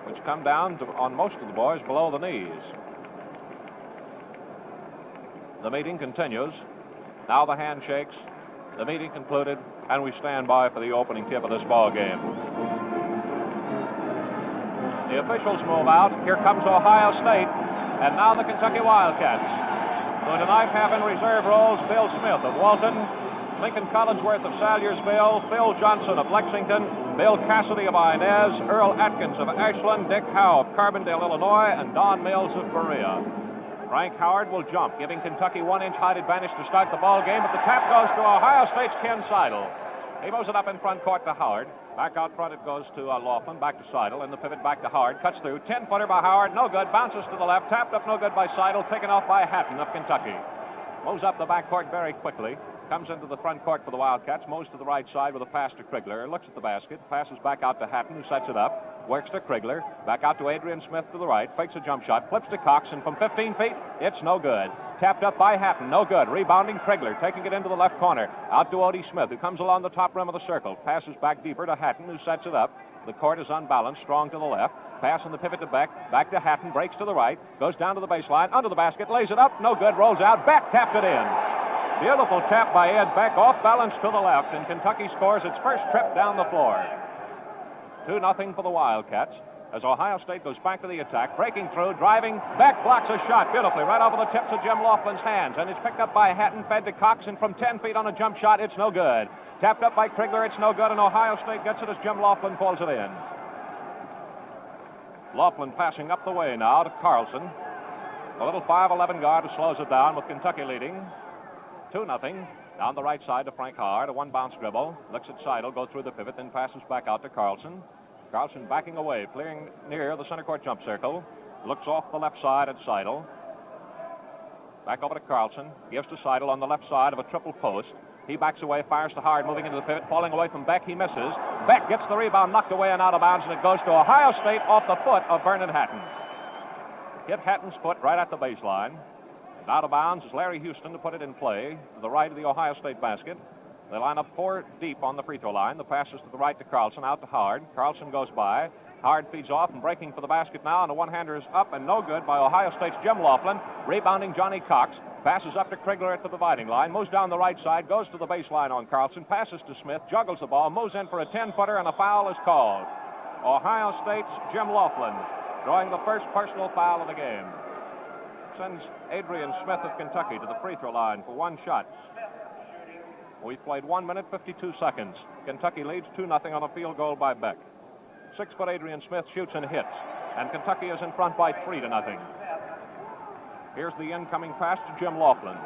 which come down on most of the boys below the knees. The meeting continues. Now the handshakes. The meeting concluded, and we stand by for the opening tip of this ball game. The officials move out. Here comes Ohio State, and now the Kentucky Wildcats, who tonight have in reserve roles Bill Smith of Walton, Lincoln Collinsworth of Salyersville, Phil Johnson of Lexington, Bill Cassidy of Inez, Earl Atkins of Ashland, Dick Howe of Carbondale, Illinois, and Don Mills of Berea. Frank Howard will jump, giving Kentucky 1-inch height advantage to start the ball game, but the tap goes to Ohio State's Ken Seidel. He moves it up in front court to Howard. Back out front it goes to Laughlin, back to Seidel, and the pivot back to Howard. Cuts through, 10-footer by Howard, no good, bounces to the left, tapped up no good by Seidel, taken off by Hatton of Kentucky. Moves up the back court very quickly. Comes into the front court for the Wildcats, moves to the right side with a pass to Krigler, looks at the basket, passes back out to Hatton, who sets it up, works to Krigler, back out to Adrian Smith to the right, fakes a jump shot, flips to Cox, and from 15 feet, it's no good. Tapped up by Hatton, no good. Rebounding Krigler, taking it into the left corner, out to Odie Smith, who comes along the top rim of the circle, passes back deeper to Hatton, who sets it up. The court is unbalanced, strong to the left. Pass on the pivot to Beck, back to Hatton, breaks to the right, goes down to the baseline, under the basket, lays it up, no good, rolls out, Beck tapped it in. Beautiful tap by Ed Beck, off balance to the left, and Kentucky scores its first trip down the floor. 2-0 for the Wildcats as Ohio State goes back to the attack, breaking through, driving. Beck blocks a shot beautifully right over the tips of Jim Laughlin's hands, and it's picked up by Hatton, fed to Cox, and from 10 feet on a jump shot, it's no good. Tapped up by Krigler, it's no good, and Ohio State gets it as Jim Laughlin pulls it in. Laughlin passing up the way now to Carlson. A little 5'11" guard who slows it down with Kentucky leading. 2-0. Down the right side to Frank Howard, a one-bounce dribble. Looks at Seidel, goes through the pivot, then passes back out to Carlson. Carlson backing away, clearing near the center court jump circle. Looks off the left side at Seidel. Back over to Carlson. Gives to Seidel on the left side of a triple post. He backs away, fires to Howard, moving into the pivot, falling away from Beck. He misses. Beck gets the rebound, knocked away and out of bounds, and it goes to Ohio State off the foot of Vernon Hatton. Hit Hatton's foot right at the baseline. Out of bounds is Larry Houston to put it in play to the right of the Ohio State basket. They line up 4 deep on the free throw line. The pass is to the right to Carlson, out to Howard. Carlson goes by. Howard feeds off and breaking for the basket now, and the one-hander is up and no good by Ohio State's Jim Laughlin. Rebounding Johnny Cox. Passes up to Krigler at the dividing line. Moves down the right side, goes to the baseline on Carlson. Passes to Smith, juggles the ball, moves in for a 10-footer, and a foul is called. Ohio State's Jim Laughlin drawing the first personal foul of the game. Sends Adrian Smith of Kentucky to the free throw line for one shot. We've played 1 minute, 52 seconds. Kentucky leads 2-0 on a field goal by Beck. 6-foot Adrian Smith shoots and hits, and Kentucky is in front by 3-0. Here's the incoming pass to Jim Laughlin.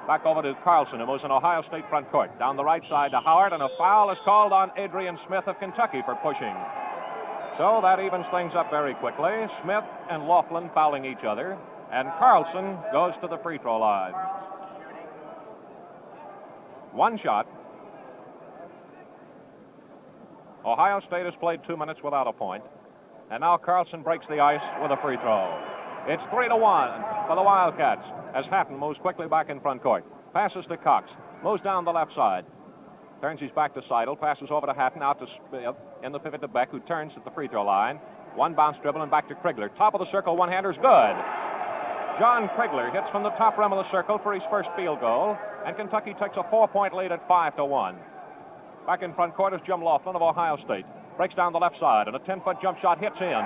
Back over to Carlson, who moves in Ohio State front court. Down the right side to Howard, and a foul is called on Adrian Smith of Kentucky for pushing. So that evens things up very quickly. Smith and Laughlin fouling each other. And Carlson goes to the free throw line. One shot. Ohio State has played 2 minutes without a point. And now Carlson breaks the ice with a free throw. It's 3-1 for the Wildcats as Hatton moves quickly back in front court. Passes to Cox. Moves down the left side. Turns his back to Seidel. Passes over to Hatton, out to Smith. In the pivot to Beck, who turns at the free throw line. One bounce dribble and back to Krigler. Top of the circle, one-hander's good. John Krigler hits from the top rim of the circle for his first field goal, and Kentucky takes a 4-point lead at 5-1. Back in front court is Jim Laughlin of Ohio State. Breaks down the left side, and a 10-foot jump shot hits in.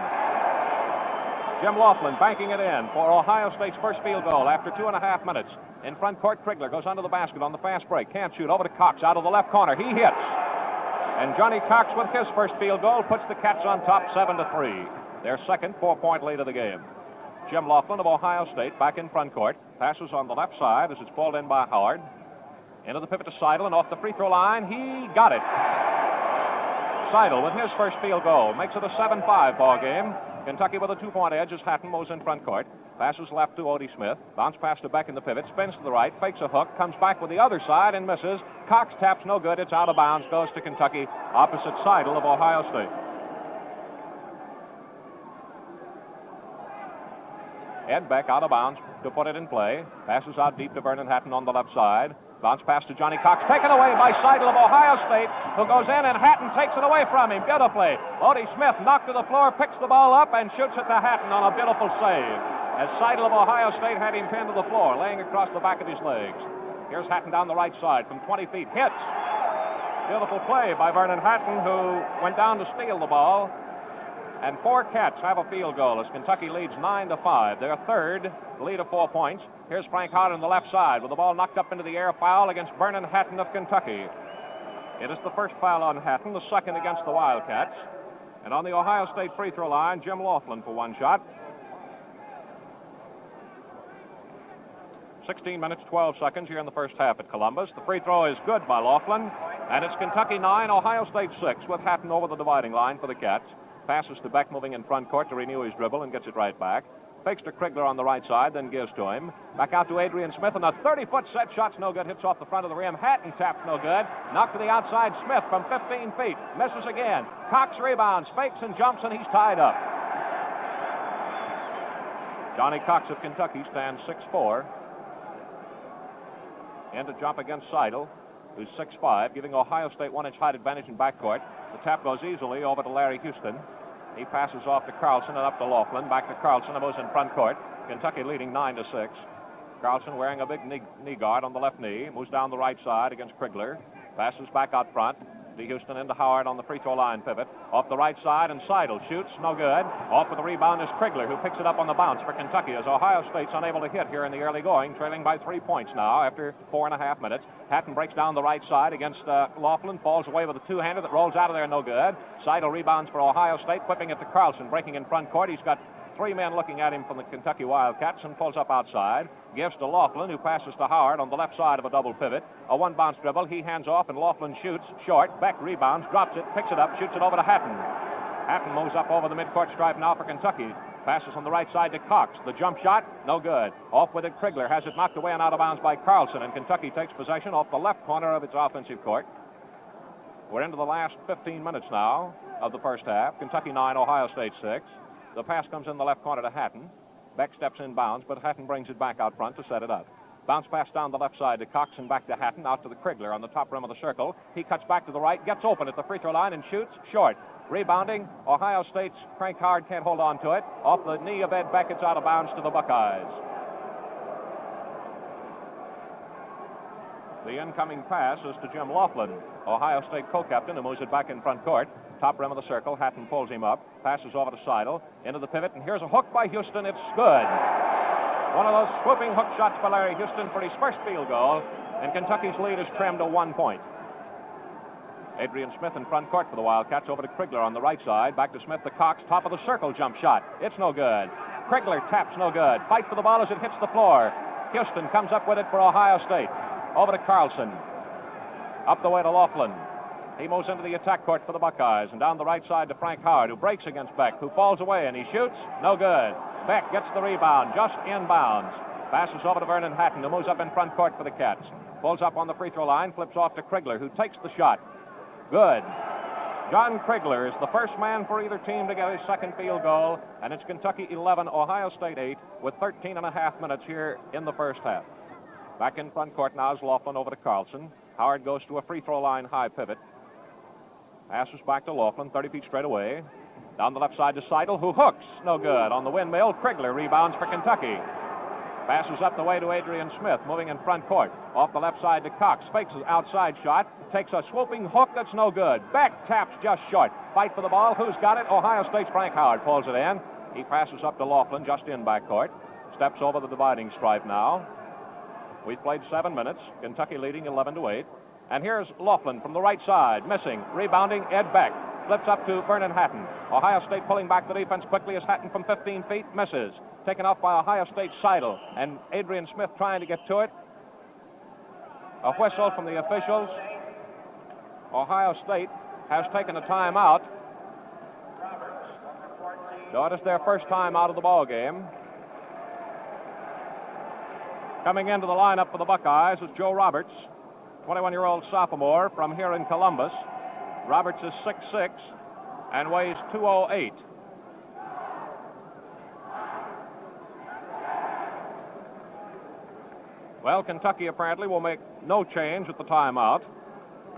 Jim Laughlin banking it in for Ohio State's first field goal after 2.5 minutes. In front court, Krigler goes under the basket on the fast break. Can't shoot. Over to Cox out of the left corner. He hits. And Johnny Cox with his first field goal puts the Cats on top 7-3. Their second 4-point lead of the game. Jim Laughlin of Ohio State back in front court. Passes on the left side as it's balled in by Howard. Into the pivot to Seidel, and off the free throw line, he got it. Seidel with his first field goal makes it a 7-5 ball game. Kentucky with a 2-point edge as Hatton moves in front court. Passes left to Odie Smith. Bounce pass to Beck in the pivot. Spins to the right. Fakes a hook. Comes back with the other side and misses. Cox taps no good. It's out of bounds. Goes to Kentucky opposite Seidel of Ohio State. Ed Beck out of bounds to put it in play. Passes out deep to Vernon Hatton on the left side. Bounce pass to Johnny Cox, taken away by Seidel of Ohio State, who goes in, and Hatton takes it away from him beautifully. Odie Smith knocked to the floor, picks the ball up, and shoots it to Hatton on a beautiful save. As Seidel of Ohio State had him pinned to the floor, laying across the back of his legs. Here's Hatton down the right side from 20 feet, hits. Beautiful play by Vernon Hatton, who went down to steal the ball. And 4 Cats have a field goal as Kentucky leads 9-5. Their third lead of 4 points. Here's Frank Howard on the left side with the ball knocked up into the air. Foul against Vernon Hatton of Kentucky. It is the first foul on Hatton, the second against the Wildcats. And on the Ohio State free throw line, Jim Laughlin for one shot. 16 minutes, 12 seconds here in the first half at Columbus. The free throw is good by Laughlin. And it's Kentucky 9, Ohio State 6 with Hatton over the dividing line for the Cats. Passes to Beck moving in front court to renew his dribble and gets it right back. Fakes to Krigler on the right side, then gives to him. Back out to Adrian Smith, and a 30-foot set shot's no good. Hits off the front of the rim. Hatton taps no good. Knocked to the outside. Smith from 15 feet. Misses again. Cox rebounds, fakes and jumps, and he's tied up. Johnny Cox of Kentucky stands 6'4". In to jump against Seidel, who's 6'5", giving Ohio State 1-inch height advantage in backcourt. The tap goes easily over to Larry Houston. He passes off to Carlson and up to Laughlin. Back to Carlson, who moves in front court. Kentucky leading 9-6. Carlson wearing a big knee guard on the left knee. Moves down the right side against Krigler. Passes back out front. To Houston into Howard on the free throw line pivot. Off the right side, and Seidel shoots, no good. Off with the rebound is Krigler, who picks it up on the bounce for Kentucky as Ohio State's unable to hit here in the early going, trailing by 3 points now after 4.5 minutes. Hatton breaks down the right side against Laughlin, falls away with a two-hander that rolls out of there, no good. Seidel rebounds for Ohio State, whipping it to Carlson, breaking in front court. He's got 3 men looking at him from the Kentucky Wildcats and pulls up outside. Gives to Laughlin, who passes to Howard on the left side of a double pivot. A one-bounce dribble. He hands off, and Laughlin shoots short. Beck rebounds, drops it, picks it up, shoots it over to Hatton. Hatton moves up over the midcourt stripe now for Kentucky. Passes on the right side to Cox. The jump shot, no good. Off with it, Krigler has it knocked away and out of bounds by Carlson, and Kentucky takes possession off the left corner of its offensive court. We're into the last 15 minutes now of the first half. Kentucky 9, Ohio State 6. The pass comes in the left corner to Hatton. Beck steps in bounds, but Hatton brings it back out front to set it up. Bounce pass down the left side to Cox and back to Hatton, out to the Krigler on the top rim of the circle. He cuts back to the right, gets open at the free throw line and shoots short. Rebounding, Ohio State's Frank Howard can't hold on to it. Off the knee of Ed Beck, it's out of bounds to the Buckeyes. The incoming pass is to Jim Laughlin, Ohio State co-captain, who moves it back in front court. Top rim of the circle, Hatton pulls him up, passes over to Seidel, into the pivot, and here's a hook by Houston. It's good. One of those swooping hook shots by Larry Houston for his first field goal, and Kentucky's lead is trimmed to 1 point. Adrian Smith in front court for the Wildcats, over to Krigler on the right side, back to Smith to Cox, top of the circle jump shot. It's no good. Krigler taps, no good. Fight for the ball as it hits the floor. Houston comes up with it for Ohio State. Over to Carlson. Up the way to Laughlin. He moves into the attack court for the Buckeyes, and down the right side to Frank Howard, who breaks against Beck, who falls away, and he shoots. No good. Beck gets the rebound, just inbounds. Passes over to Vernon Hatton, who moves up in front court for the Cats. Pulls up on the free throw line, flips off to Krigler, who takes the shot. Good. John Krigler is the first man for either team to get his second field goal, and it's Kentucky 11, Ohio State 8, with 13.5 minutes here in the first half. Back in front court now is Laughlin over to Carlson. Howard goes to a free throw line high pivot. Passes back to Laughlin, 30 feet straight away. Down the left side to Seidel, who hooks. No good. On the windmill, Krigler rebounds for Kentucky. Passes up the way to Adrian Smith, moving in front court. Off the left side to Cox. Fakes an outside shot. Takes a swooping hook that's no good. Beck taps just short. Fight for the ball. Who's got it? Ohio State's Frank Howard pulls it in. He passes up to Laughlin, just in backcourt. Steps over the dividing stripe now. We've played 7 minutes. Kentucky leading 11-8. And here's Laughlin from the right side, missing. Rebounding, Ed Beck. Flips up to Vernon Hatton. Ohio State pulling back the defense quickly as Hatton from 15 feet misses. Taken off by Ohio State Seidel. And Adrian Smith trying to get to it. A whistle from the officials. Ohio State has taken a timeout. So it is their first time out of the ball game. Coming into the lineup for the Buckeyes is Joe Roberts, 21-year-old sophomore from here in Columbus. Roberts is 6'6" and weighs 208. Well, Kentucky apparently will make no change at the timeout,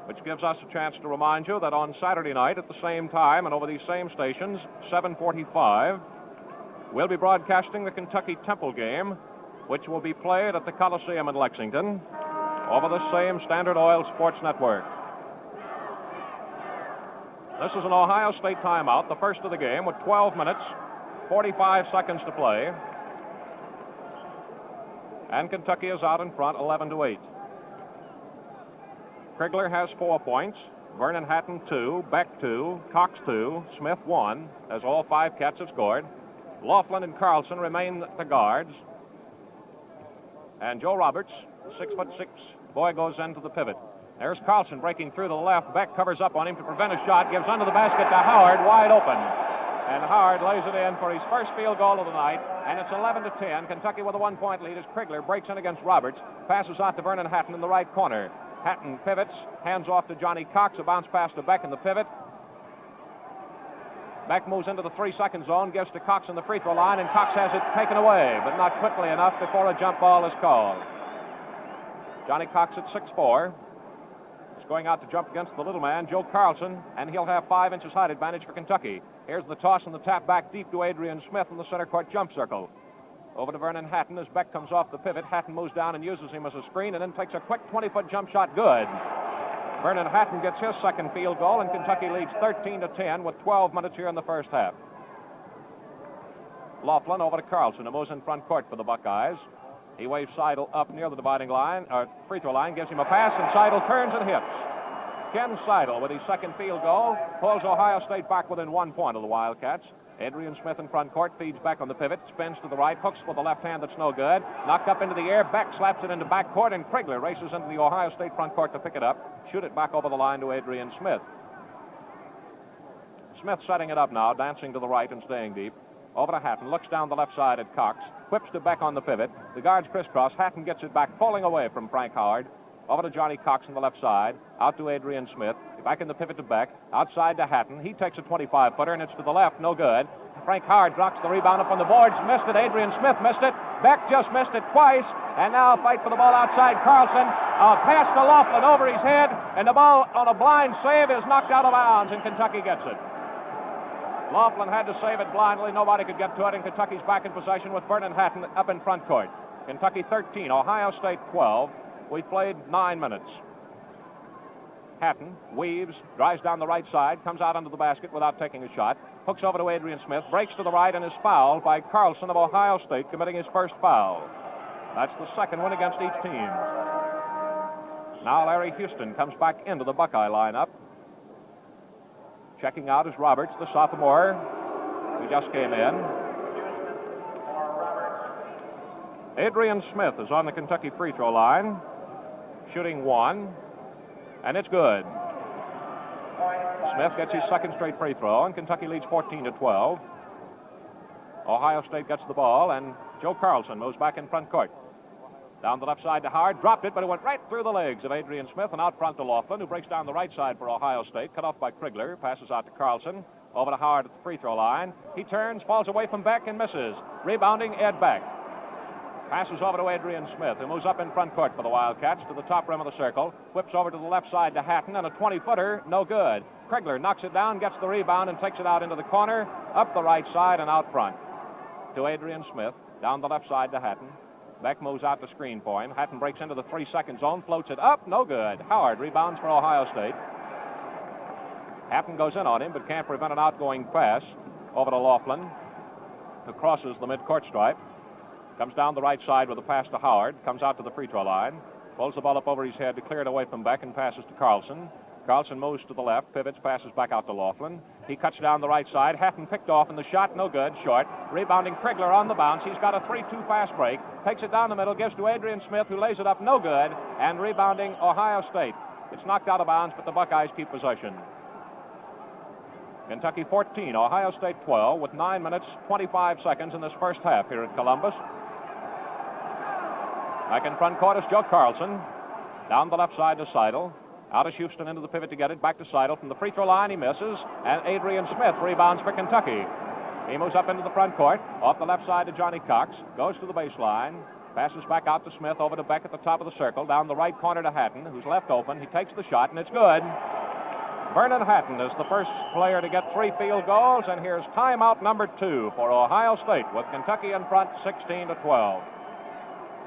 which gives us a chance to remind you that on Saturday night at the same time and over these same stations, 7:45, we'll be broadcasting the Kentucky Temple game, which will be played at the Coliseum in Lexington over the same Standard Oil Sports Network. This is an Ohio State timeout, the first of the game, with 12 minutes, 45 seconds to play. And Kentucky is out in front, 11-8. Krigler has 4 points. Vernon Hatton 2, Beck 2, Cox 2, Smith 1, as all 5 Cats have scored. Laughlin and Carlson remain the guards. And Joe Roberts, 6'6" boy, goes into the pivot. There's Carlson breaking through the left. Beck covers up on him to prevent a shot, gives under the basket to Howard, wide open. And Howard lays it in for his first field goal of the night, and it's 11-10. Kentucky with a 1-point lead as Krigler breaks in against Roberts, passes out to Vernon Hatton in the right corner. Hatton pivots, hands off to Johnny Cox, a bounce pass to Beck in the pivot. Beck moves into the 3-second zone, gives to Cox in the free throw line, and Cox has it taken away, but not quickly enough before a jump ball is called. Johnny Cox at 6'4". He's going out to jump against the little man, Joe Carlson, and he'll have 5 inches height advantage for Kentucky. Here's the toss and the tap back deep to Adrian Smith in the center court jump circle. Over to Vernon Hatton as Beck comes off the pivot. Hatton moves down and uses him as a screen and then takes a quick 20-foot jump shot. Good. Vernon Hatton gets his second field goal, and Kentucky leads 13-10 with 12 minutes here in the first half. Laughlin over to Carlson, who moves in front court for the Buckeyes. He waves Seidel up near the dividing line, or free throw line, gives him a pass, and Seidel turns and hits. Ken Seidel with his second field goal pulls Ohio State back within 1 point of the Wildcats. Adrian Smith in front court, feeds back on the pivot, spins to the right, hooks with the left hand that's no good. Knocked up into the air, Beck slaps it into back court, and Krigler races into the Ohio State front court to pick it up, shoot it back over the line to Adrian Smith. Smith setting it up now, dancing to the right and staying deep. Over to Hatton, looks down the left side at Cox, whips to Beck on the pivot. The guards crisscross, Hatton gets it back, falling away from Frank Howard. Over to Johnny Cox on the left side, out to Adrian Smith, back in the pivot to Beck, outside to Hatton. He takes a 25-footer, and it's to the left, no good. Frank Howard knocks the rebound up on the boards, missed it. Adrian Smith missed it. Beck just missed it twice, and now a fight for the ball outside Carlson. A pass to Laughlin over his head, and the ball on a blind save is knocked out of bounds, and Kentucky gets it. Laughlin had to save it blindly. Nobody could get to it, and Kentucky's back in possession with Vernon Hatton up in front court. Kentucky 13, Ohio State 12. We've played 9 minutes. Hatton weaves, drives down the right side, comes out under the basket without taking a shot, hooks over to Adrian Smith, breaks to the right, and is fouled by Carlson of Ohio State, committing his first foul. That's the second one against each team. Now Larry Houston comes back into the Buckeye lineup. Checking out is Roberts, the sophomore, who just came in. Adrian Smith is on the Kentucky free throw line, shooting 1, and it's good. Smith gets his second straight free throw, and Kentucky leads 14-12. Ohio State gets the ball, and Joe Carlson moves back in front court. Down the left side to Howard, dropped it, but it went right through the legs of Adrian Smith, and out front to Laughlin, who breaks down the right side for Ohio State, cut off by Krigler, passes out to Carlson, over to Howard at the free throw line. He turns, falls away from Beck, and misses. Rebounding, Ed Beck. Passes over to Adrian Smith, who moves up in front court for the Wildcats to the top rim of the circle. Whips over to the left side to Hatton, and a 20-footer, no good. Krigler knocks it down, gets the rebound, and takes it out into the corner, up the right side and out front. To Adrian Smith, down the left side to Hatton. Beck moves out to screen for him. Hatton breaks into the 3-second zone, floats it up, no good. Howard rebounds for Ohio State. Hatton goes in on him, but can't prevent an outgoing pass over to Laughlin, who crosses the midcourt stripe. Comes down the right side with a pass to Howard. Comes out to the free throw line. Pulls the ball up over his head to clear it away from Beck and passes to Carlson. Carlson moves to the left, pivots, passes back out to Laughlin. He cuts down the right side. Hatton picked off, and the shot no good, short. Rebounding Krigler on the bounce. He's got a 3-2 fast break. Takes it down the middle, gives to Adrian Smith, who lays it up, no good. And rebounding Ohio State. It's knocked out of bounds, but the Buckeyes keep possession. Kentucky 14, Ohio State 12, with 9 minutes, 25 seconds in this first half here at Columbus. Back in front court is Joe Carlson. Down the left side to Seidel. Out is Houston into the pivot to get it. Back to Seidel. From the free throw line, he misses. And Adrian Smith rebounds for Kentucky. He moves up into the front court. Off the left side to Johnny Cox. Goes to the baseline. Passes back out to Smith, over to Beck at the top of the circle, down the right corner to Hatton, who's left open. He takes the shot, and it's good. Vernon Hatton is the first player to get 3 field goals, and here's timeout number 2 for Ohio State, with Kentucky in front 16-12.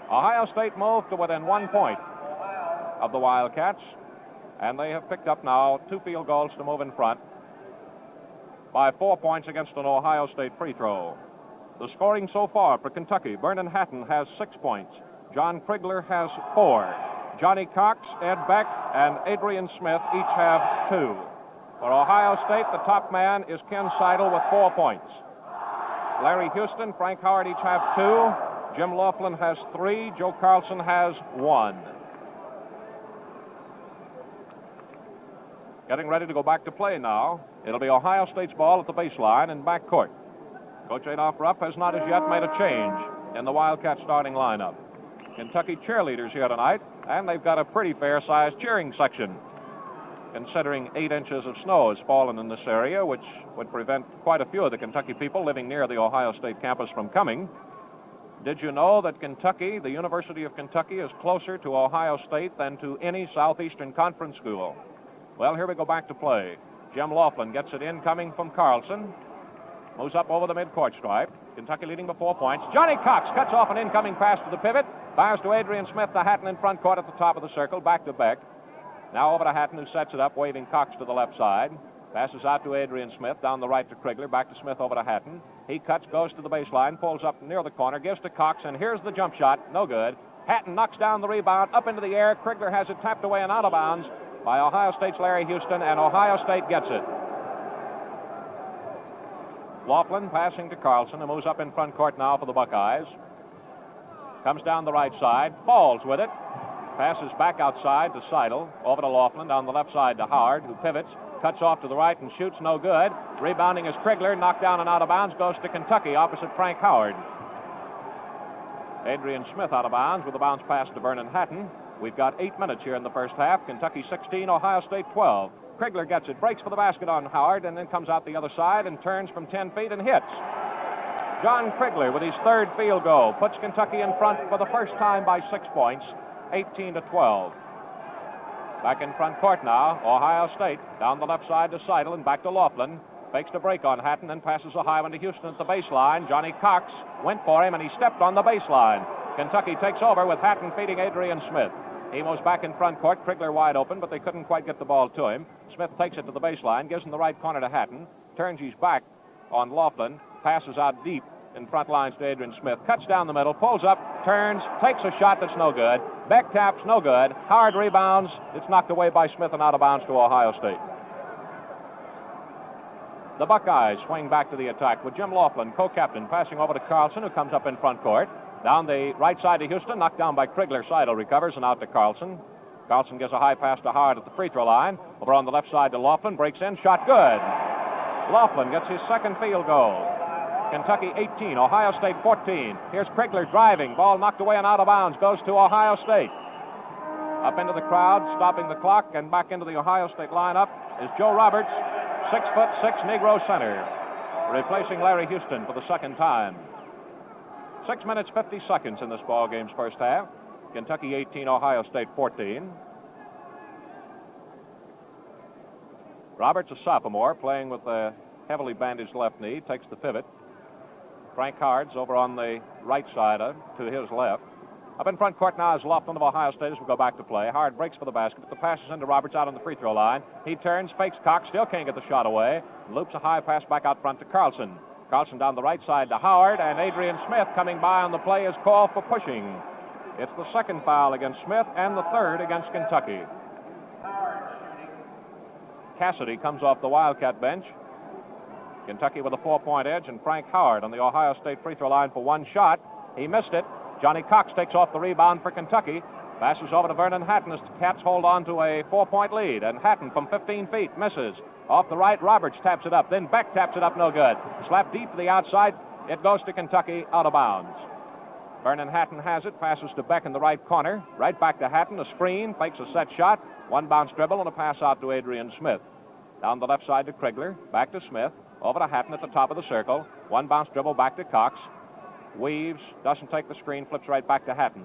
Ohio State moved to within 1 point of the Wildcats, and they have picked up now 2 field goals to move in front by 4 points against an Ohio State free throw. The scoring so far for Kentucky: Vernon Hatton has 6 points. John Krigler has 4. Johnny Cox, Ed Beck, and Adrian Smith each have 2. For Ohio State, the top man is Ken Seidel with 4 points. Larry Houston, Frank Howard each have 2. Jim Laughlin has 3. Joe Carlson has 1. Getting ready to go back to play now. It'll be Ohio State's ball at the baseline in backcourt. Coach Adolph Rupp has not as yet made a change in the Wildcat starting lineup. Kentucky cheerleaders here tonight, and they've got a pretty fair-sized cheering section, considering 8 inches of snow has fallen in this area, which would prevent quite a few of the Kentucky people living near the Ohio State campus from coming. Did you know that Kentucky, the University of Kentucky, is closer to Ohio State than to any Southeastern Conference school? Well, here we go back to play. Jim Laughlin gets it in, coming from Carlson. Moves up over the midcourt stripe. Kentucky leading by 4 points. Johnny Cox cuts off an incoming pass to the pivot. Fires to Adrian Smith to Hatton in front court at the top of the circle. Back to Beck. Now over to Hatton, who sets it up, waving Cox to the left side. Passes out to Adrian Smith, down the right to Krigler. Back to Smith, over to Hatton. He cuts, goes to the baseline, pulls up near the corner, gives to Cox, and here's the jump shot. No good. Hatton knocks down the rebound, up into the air. Krigler has it tapped away and out of bounds by Ohio State's Larry Houston, and Ohio State gets it. Laughlin passing to Carlson, who moves up in front court now for the Buckeyes. Comes down the right side, falls with it. Passes back outside to Seidel, over to Laughlin, down the left side to Howard, who pivots, cuts off to the right and shoots, no good. Rebounding is Krigler, knocked down and out of bounds, goes to Kentucky, opposite Frank Howard. Adrian Smith out of bounds with a bounce pass to Vernon Hatton. We've got 8 minutes here in the first half. Kentucky 16, Ohio State 12. Krigler gets it, breaks for the basket on Howard, and then comes out the other side and turns from 10 feet and hits. John Krigler with his 3rd field goal puts Kentucky in front for the first time by 6 points, 18-12. Back in front court now, Ohio State down the left side to Seidel and back to Laughlin. Fakes to break on Hatton and passes a high one to Houston at the baseline. Johnny Cox went for him and he stepped on the baseline. Kentucky takes over with Hatton feeding Adrian Smith. He moves back in front court, Krigler wide open, but they couldn't quite get the ball to him. Smith takes it to the baseline, gives him the right corner to Hatton, turns his back on Laughlin, passes out deep in front lines to Adrian Smith, cuts down the middle, pulls up, turns, takes a shot that's no good. Beck taps, no good. Howard rebounds. It's knocked away by Smith and out of bounds to Ohio State. The Buckeyes swing back to the attack with Jim Laughlin, co-captain, passing over to Carlson, who comes up in front court. Down the right side to Houston, knocked down by Krigler. Seidel recovers and out to Carlson. Carlson gives a high pass to Howard at the free throw line. Over on the left side to Laughlin, breaks in, shot good. Laughlin gets his 2nd field goal. Kentucky 18, Ohio State 14. Here's Krigler driving, ball knocked away and out of bounds, goes to Ohio State. Up into the crowd, stopping the clock, and back into the Ohio State lineup is Joe Roberts, 6'6" Negro center, replacing Larry Houston for the 2nd time. 6 minutes, 50 seconds in this ball game's first half. Kentucky 18, Ohio State 14. Roberts, a sophomore, playing with a heavily bandaged left knee, takes the pivot. Frank Howard's over on the right side to his left. Up in front court now is Laughlin of Ohio State as we go back to play. Howard breaks for the basket, but the pass is into Roberts out on the free throw line. He turns, fakes Cox, still can't get the shot away. Loops a high pass back out front to Carlson. Carlson down the right side to Howard, and Adrian Smith coming by on the play is called for pushing. It's the 2nd foul against Smith and the 3rd against Kentucky. Cassidy comes off the Wildcat bench. Kentucky with a 4-point edge, and Frank Howard on the Ohio State free throw line for 1 shot. He missed it. Johnny Cox takes off the rebound for Kentucky. Passes over to Vernon Hatton as the Cats hold on to a 4-point lead, and Hatton from 15 feet misses. Off the right, Roberts taps it up. Then Beck taps it up, no good. Slapped deep to the outside. It goes to Kentucky, out of bounds. Vernon Hatton has it, passes to Beck in the right corner. Right back to Hatton, a screen, fakes a set shot. 1 bounce dribble and a pass out to Adrian Smith. Down the left side to Krigler, back to Smith. Over to Hatton at the top of the circle. 1 bounce dribble back to Cox. Weaves, doesn't take the screen, flips right back to Hatton.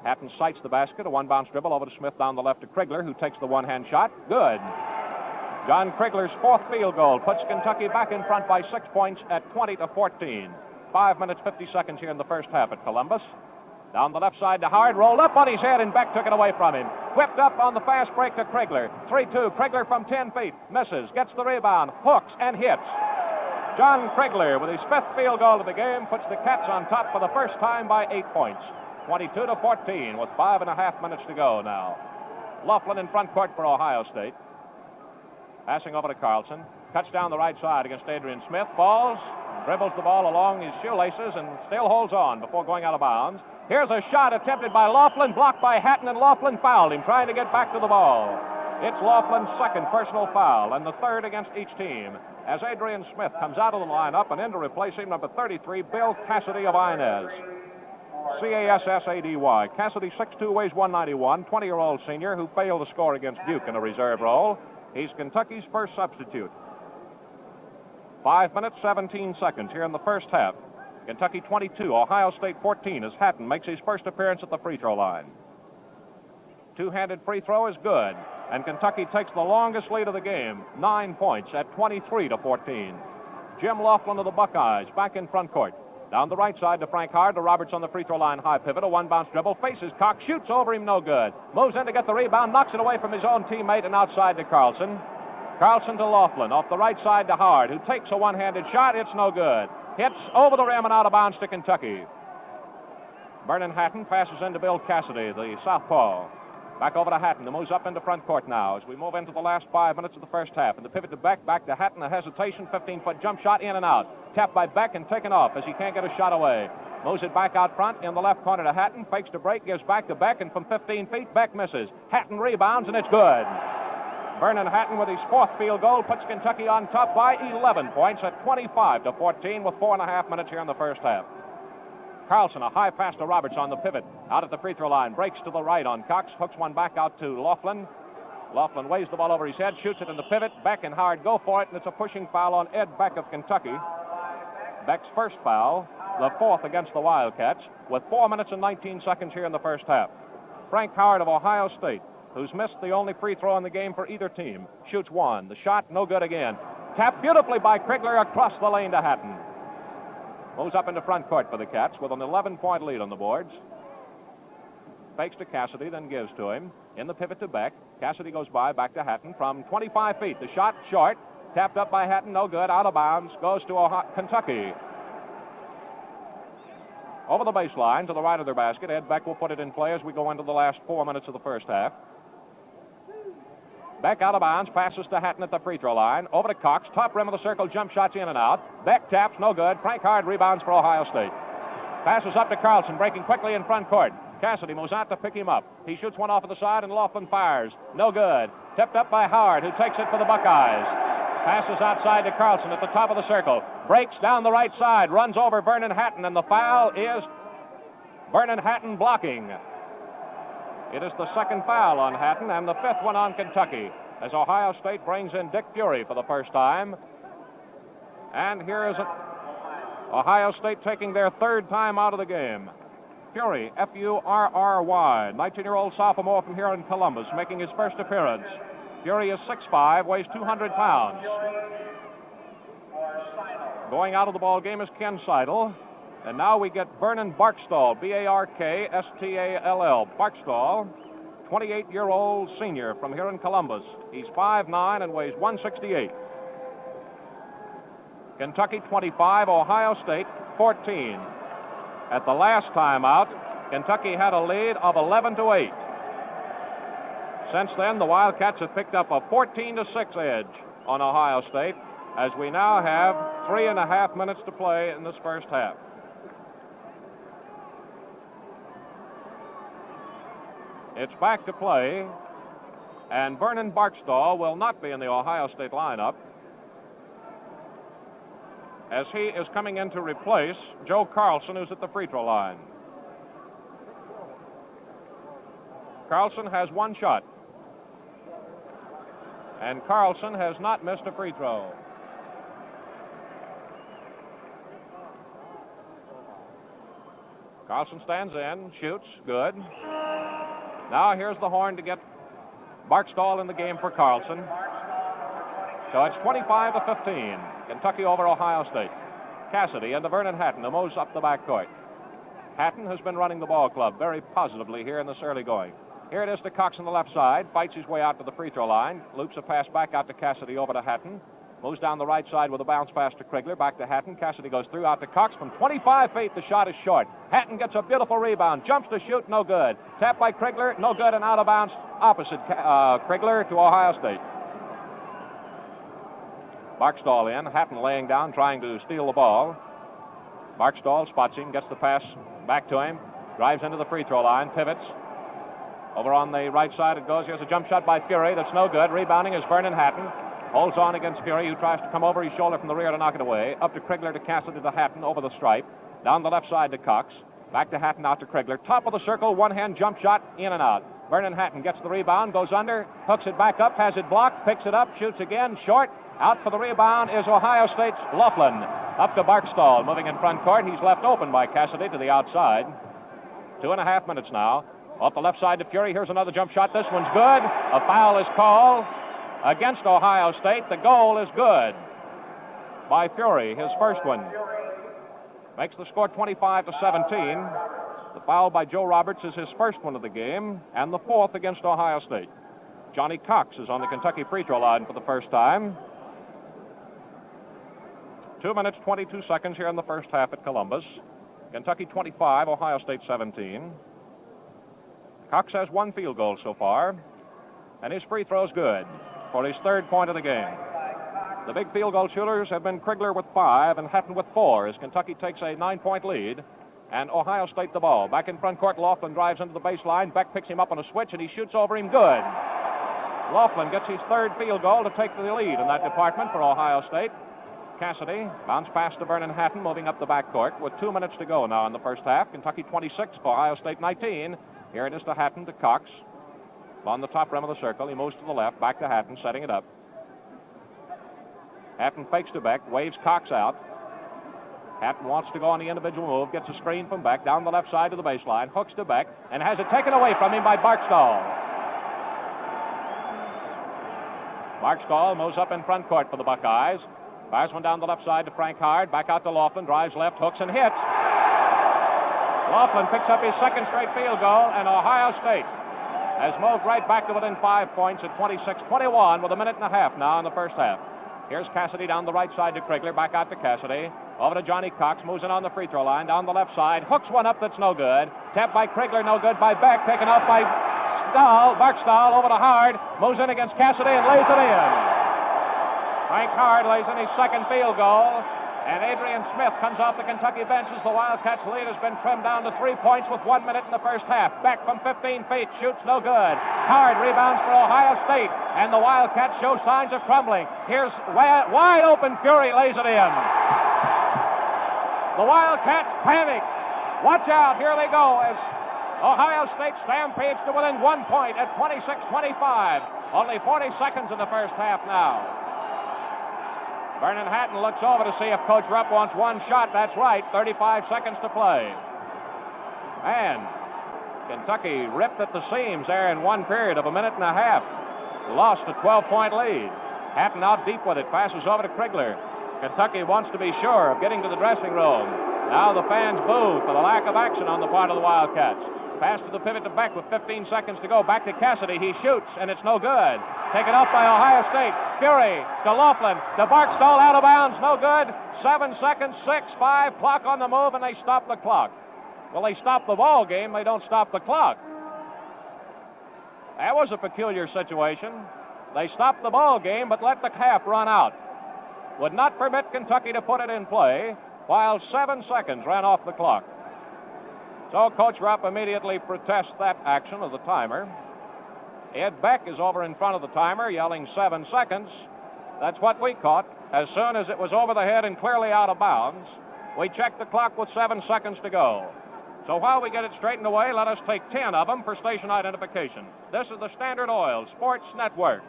Hatton sights the basket, a one-bounce dribble over to Smith down the left to Krigler, who takes the one-hand shot. Good. John Krigler's fourth field goal puts Kentucky back in front by 6 points at 20-14. 5 minutes, 50 seconds here in the first half at Columbus. Down the left side to Howard, rolled up on his head, and Beck took it away from him. Whipped up on the fast break to Krigler. 3-2, Krigler from 10 feet, misses, gets the rebound, hooks, and hits. John Krigler, with his fifth field goal of the game, puts the Cats on top for the first time by 8 points. 22-14 with 5.5 minutes to go now. Laughlin in front court for Ohio State. Passing over to Carlson. Cuts down the right side against Adrian Smith. Falls, dribbles the ball along his shoelaces, and still holds on before going out of bounds. Here's a shot attempted by Laughlin, blocked by Hatton, and Laughlin fouled him, trying to get back to the ball. It's Laughlin's second personal foul, and the third against each team, as Adrian Smith comes out of the lineup and in to replace him, number 33, Bill Cassidy of Inez. Cassady. Cassidy, 6'2", weighs 191, 20-year-old senior who failed to score against Duke in a reserve role. He's Kentucky's first substitute. 5 minutes, 17 seconds here in the first half. Kentucky 22, Ohio State 14, as Hatton makes his first appearance at the free throw line. Two-handed free throw is good, and Kentucky takes the longest lead of the game, 9 points at 23-14. Jim Laughlin of the Buckeyes back in front court. Down the right side to Frank Howard, to Roberts on the free throw line, high pivot, a one-bounce dribble, faces Cox, shoots over him, no good. Moves in to get the rebound, knocks it away from his own teammate, and outside to Carlson. Carlson to Laughlin, off the right side to Howard, who takes a one-handed shot, it's no good. Hits over the rim and out of bounds to Kentucky. Vernon Hatton passes into Bill Cassidy, the southpaw. Back over to Hatton, who moves up into front court now as we move into the last 5 minutes of the first half. And the pivot to Beck, back to Hatton, a hesitation, 15-foot jump shot in and out. Tapped by Beck and taken off as he can't get a shot away. Moves it back out front in the left corner to Hatton, fakes to break, gives back to Beck, and from 15 feet, Beck misses. Hatton rebounds, and it's good. Vernon Hatton with his fourth field goal puts Kentucky on top by 11 points at 25-14 with 4.5 minutes here in the first half. Carlson, a high pass to Roberts on the pivot. Out at the free throw line. Breaks to the right on Cox. Hooks one back out to Laughlin. Laughlin weighs the ball over his head. Shoots it in the pivot. Beck and Howard go for it, and it's a pushing foul on Ed Beck of Kentucky. Beck's first foul, the fourth against the Wildcats, with 4 minutes and 19 seconds here in the first half. Frank Howard of Ohio State, who's missed the only free throw in the game for either team, shoots one. The shot, no good again. Tapped beautifully by Krigler across the lane to Hatton. Moves up into front court for the Cats with an 11-point lead on the boards. Fakes to Cassidy, then gives to him. In the pivot to Beck. Cassidy goes by, back to Hatton from 25 feet. The shot short. Tapped up by Hatton, no good. Out of bounds. Goes to Kentucky. Over the baseline to the right of their basket. Ed Beck will put it in play as we go into the last 4 minutes of the first half. Beck out of bounds, passes to Hatton at the free throw line. Over to Cox, top rim of the circle, jump shots in and out. Beck taps, no good. Frank Howard rebounds for Ohio State. Passes up to Carlson, breaking quickly in front court. Cassidy moves out to pick him up. He shoots one off of the side, and Laughlin fires. No good. Tipped up by Howard, who takes it for the Buckeyes. Passes outside to Carlson at the top of the circle. Breaks down the right side, runs over Vernon Hatton, and the foul is Vernon Hatton blocking. It is the second foul on Hatton and the fifth one on Kentucky as Ohio State brings in Dick Fury for the first time. And here is Ohio State taking their third time out of the game. Fury, F-U-R-R-Y, 19-year-old sophomore from here in Columbus, making his first appearance. Fury is 6'5", weighs 200 pounds. Going out of the ball game is Ken Seidel. And now we get Vernon Barkstall, B-A-R-K-S-T-A-L-L. Barkstall, 28-year-old senior from here in Columbus. He's 5'9" and weighs 168. Kentucky 25, Ohio State 14. At the last time out, Kentucky had a lead of 11-8. Since then, the Wildcats have picked up a 14-6 edge on Ohio State, as we now have 3.5 minutes to play in this first half. It's back to play, and Vernon Barkstall will not be in the Ohio State lineup, as he is coming in to replace Joe Carlson, who's at the free throw line. Carlson has one shot, and Carlson has not missed a free throw. Carlson stands in, shoots, good. Now here's the horn to get Barksdall in the game for Carlson. So it's 25-15. Kentucky over Ohio State. Cassidy into Vernon Hatton, who moves up the backcourt. Hatton has been running the ball club very positively here in this early going. Here it is to Cox on the left side. Fights his way out to the free throw line. Loops a pass back out to Cassidy over to Hatton. Moves down the right side with a bounce pass to Krigler. Back to Hatton. Cassidy goes through out to Cox. From 25 feet, the shot is short. Hatton gets a beautiful rebound. Jumps to shoot, no good. Tapped by Krigler, no good, and out of bounds opposite Krigler to Ohio State. Barksdall in. Hatton laying down, trying to steal the ball. Barksdall spots him, gets the pass back to him. Drives into the free throw line, pivots. Over on the right side it goes. Here's a jump shot by Fury. That's no good. Rebounding is Vernon Hatton. Holds on against Fury, who tries to come over his shoulder from the rear to knock it away. Up to Krigler, to Cassidy, to Hatton, over the stripe. Down the left side to Cox. Back to Hatton, out to Krigler. Top of the circle, one-hand jump shot, in and out. Vernon Hatton gets the rebound, goes under, hooks it back up, has it blocked, picks it up, shoots again, short. Out for the rebound is Ohio State's Laughlin. Up to Barksdall, moving in front court. He's left open by Cassidy to the outside. 2.5 minutes now. Off the left side to Fury. Here's another jump shot. This one's good. A foul is called against Ohio State. The goal is good by Fury, his first one. Makes the score 25-17. The foul by Joe Roberts is his first one of the game, and the fourth against Ohio State. Johnny Cox is on the Kentucky free throw line for the first time. 2 minutes, 22 seconds here in the first half at Columbus. Kentucky 25, Ohio State 17. Cox has one field goal so far, and his free throw's good for his third point of the game. The big field goal shooters have been Krigler with 5 and Hatton with 4 as Kentucky takes a 9-point lead, and Ohio State the ball. Back in front court, Laughlin drives into the baseline. Beck picks him up on a switch, and he shoots over him good. Laughlin gets his third field goal to take the lead in that department for Ohio State. Cassidy, bounce pass to Vernon Hatton, moving up the backcourt with 2 minutes to go now in the first half. Kentucky 26, Ohio State 19. Here it is to Hatton, to Cox. On the top rim of the circle, he moves to the left, back to Hatton, setting it up. Hatton fakes to Beck, waves Cox out. Hatton wants to go on the individual move, gets a screen from Beck, down the left side to the baseline, hooks to Beck, and has it taken away from him by Barksdall. Barksdall moves up in front court for the Buckeyes. Fires one down the left side to Frank Howard, back out to Laughlin, drives left, hooks and hits. Laughlin picks up his second straight field goal, and Ohio State has moved right back to within 5 points at 26-21 with 1.5 minutes now in the first half. Here's Cassidy down the right side to Krigler, back out to Cassidy. Over to Johnny Cox, moves in on the free throw line, down the left side, hooks one up that's no good. Tapped by Krigler, no good by Beck, taken off by Barksdall, over to Howard, moves in against Cassidy and lays it in. Frank Howard lays in his second field goal, and Adrian Smith comes off the Kentucky bench as the Wildcats' lead has been trimmed down to 3 points with 1 minute in the first half. Beck from 15 feet, shoots no good. Howard rebounds for Ohio State, and the Wildcats show signs of crumbling. Here's wide open Fury, lays it in. The Wildcats panic. Watch out, here they go as Ohio State stampedes to within 1 point at 26-25. Only 40 seconds in the first half now. Vernon Hatton looks over to see if Coach Rupp wants one shot. That's right, 35 seconds to play. And Kentucky ripped at the seams there in one period of 1.5 minutes. Lost a 12-point lead. Hatton out deep with it, passes over to Krigler. Kentucky wants to be sure of getting to the dressing room. Now the fans boo for the lack of action on the part of the Wildcats. Pass to the pivot to Beck with 15 seconds to go. Back to Cassidy. He shoots, and it's no good. Taken up by Ohio State. Fury to Laughlin. To Barksdall, out of bounds. No good. 7 seconds, 6, 5. Clock on the move, and they stop the clock. Well, they stop the ball game. They don't stop the clock. That was a peculiar situation. They stopped the ball game, but let the half run out. Would not permit Kentucky to put it in play while 7 seconds ran off the clock. So Coach Rupp immediately protests that action of the timer. Ed Beck is over in front of the timer yelling 7 seconds. That's what we caught. As soon as it was over the head and clearly out of bounds, we checked the clock with 7 seconds to go. So while we get it straightened away, let us take 10 of them for station identification. This is the Standard Oil Sports Network.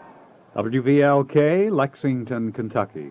WVLK, Lexington, Kentucky.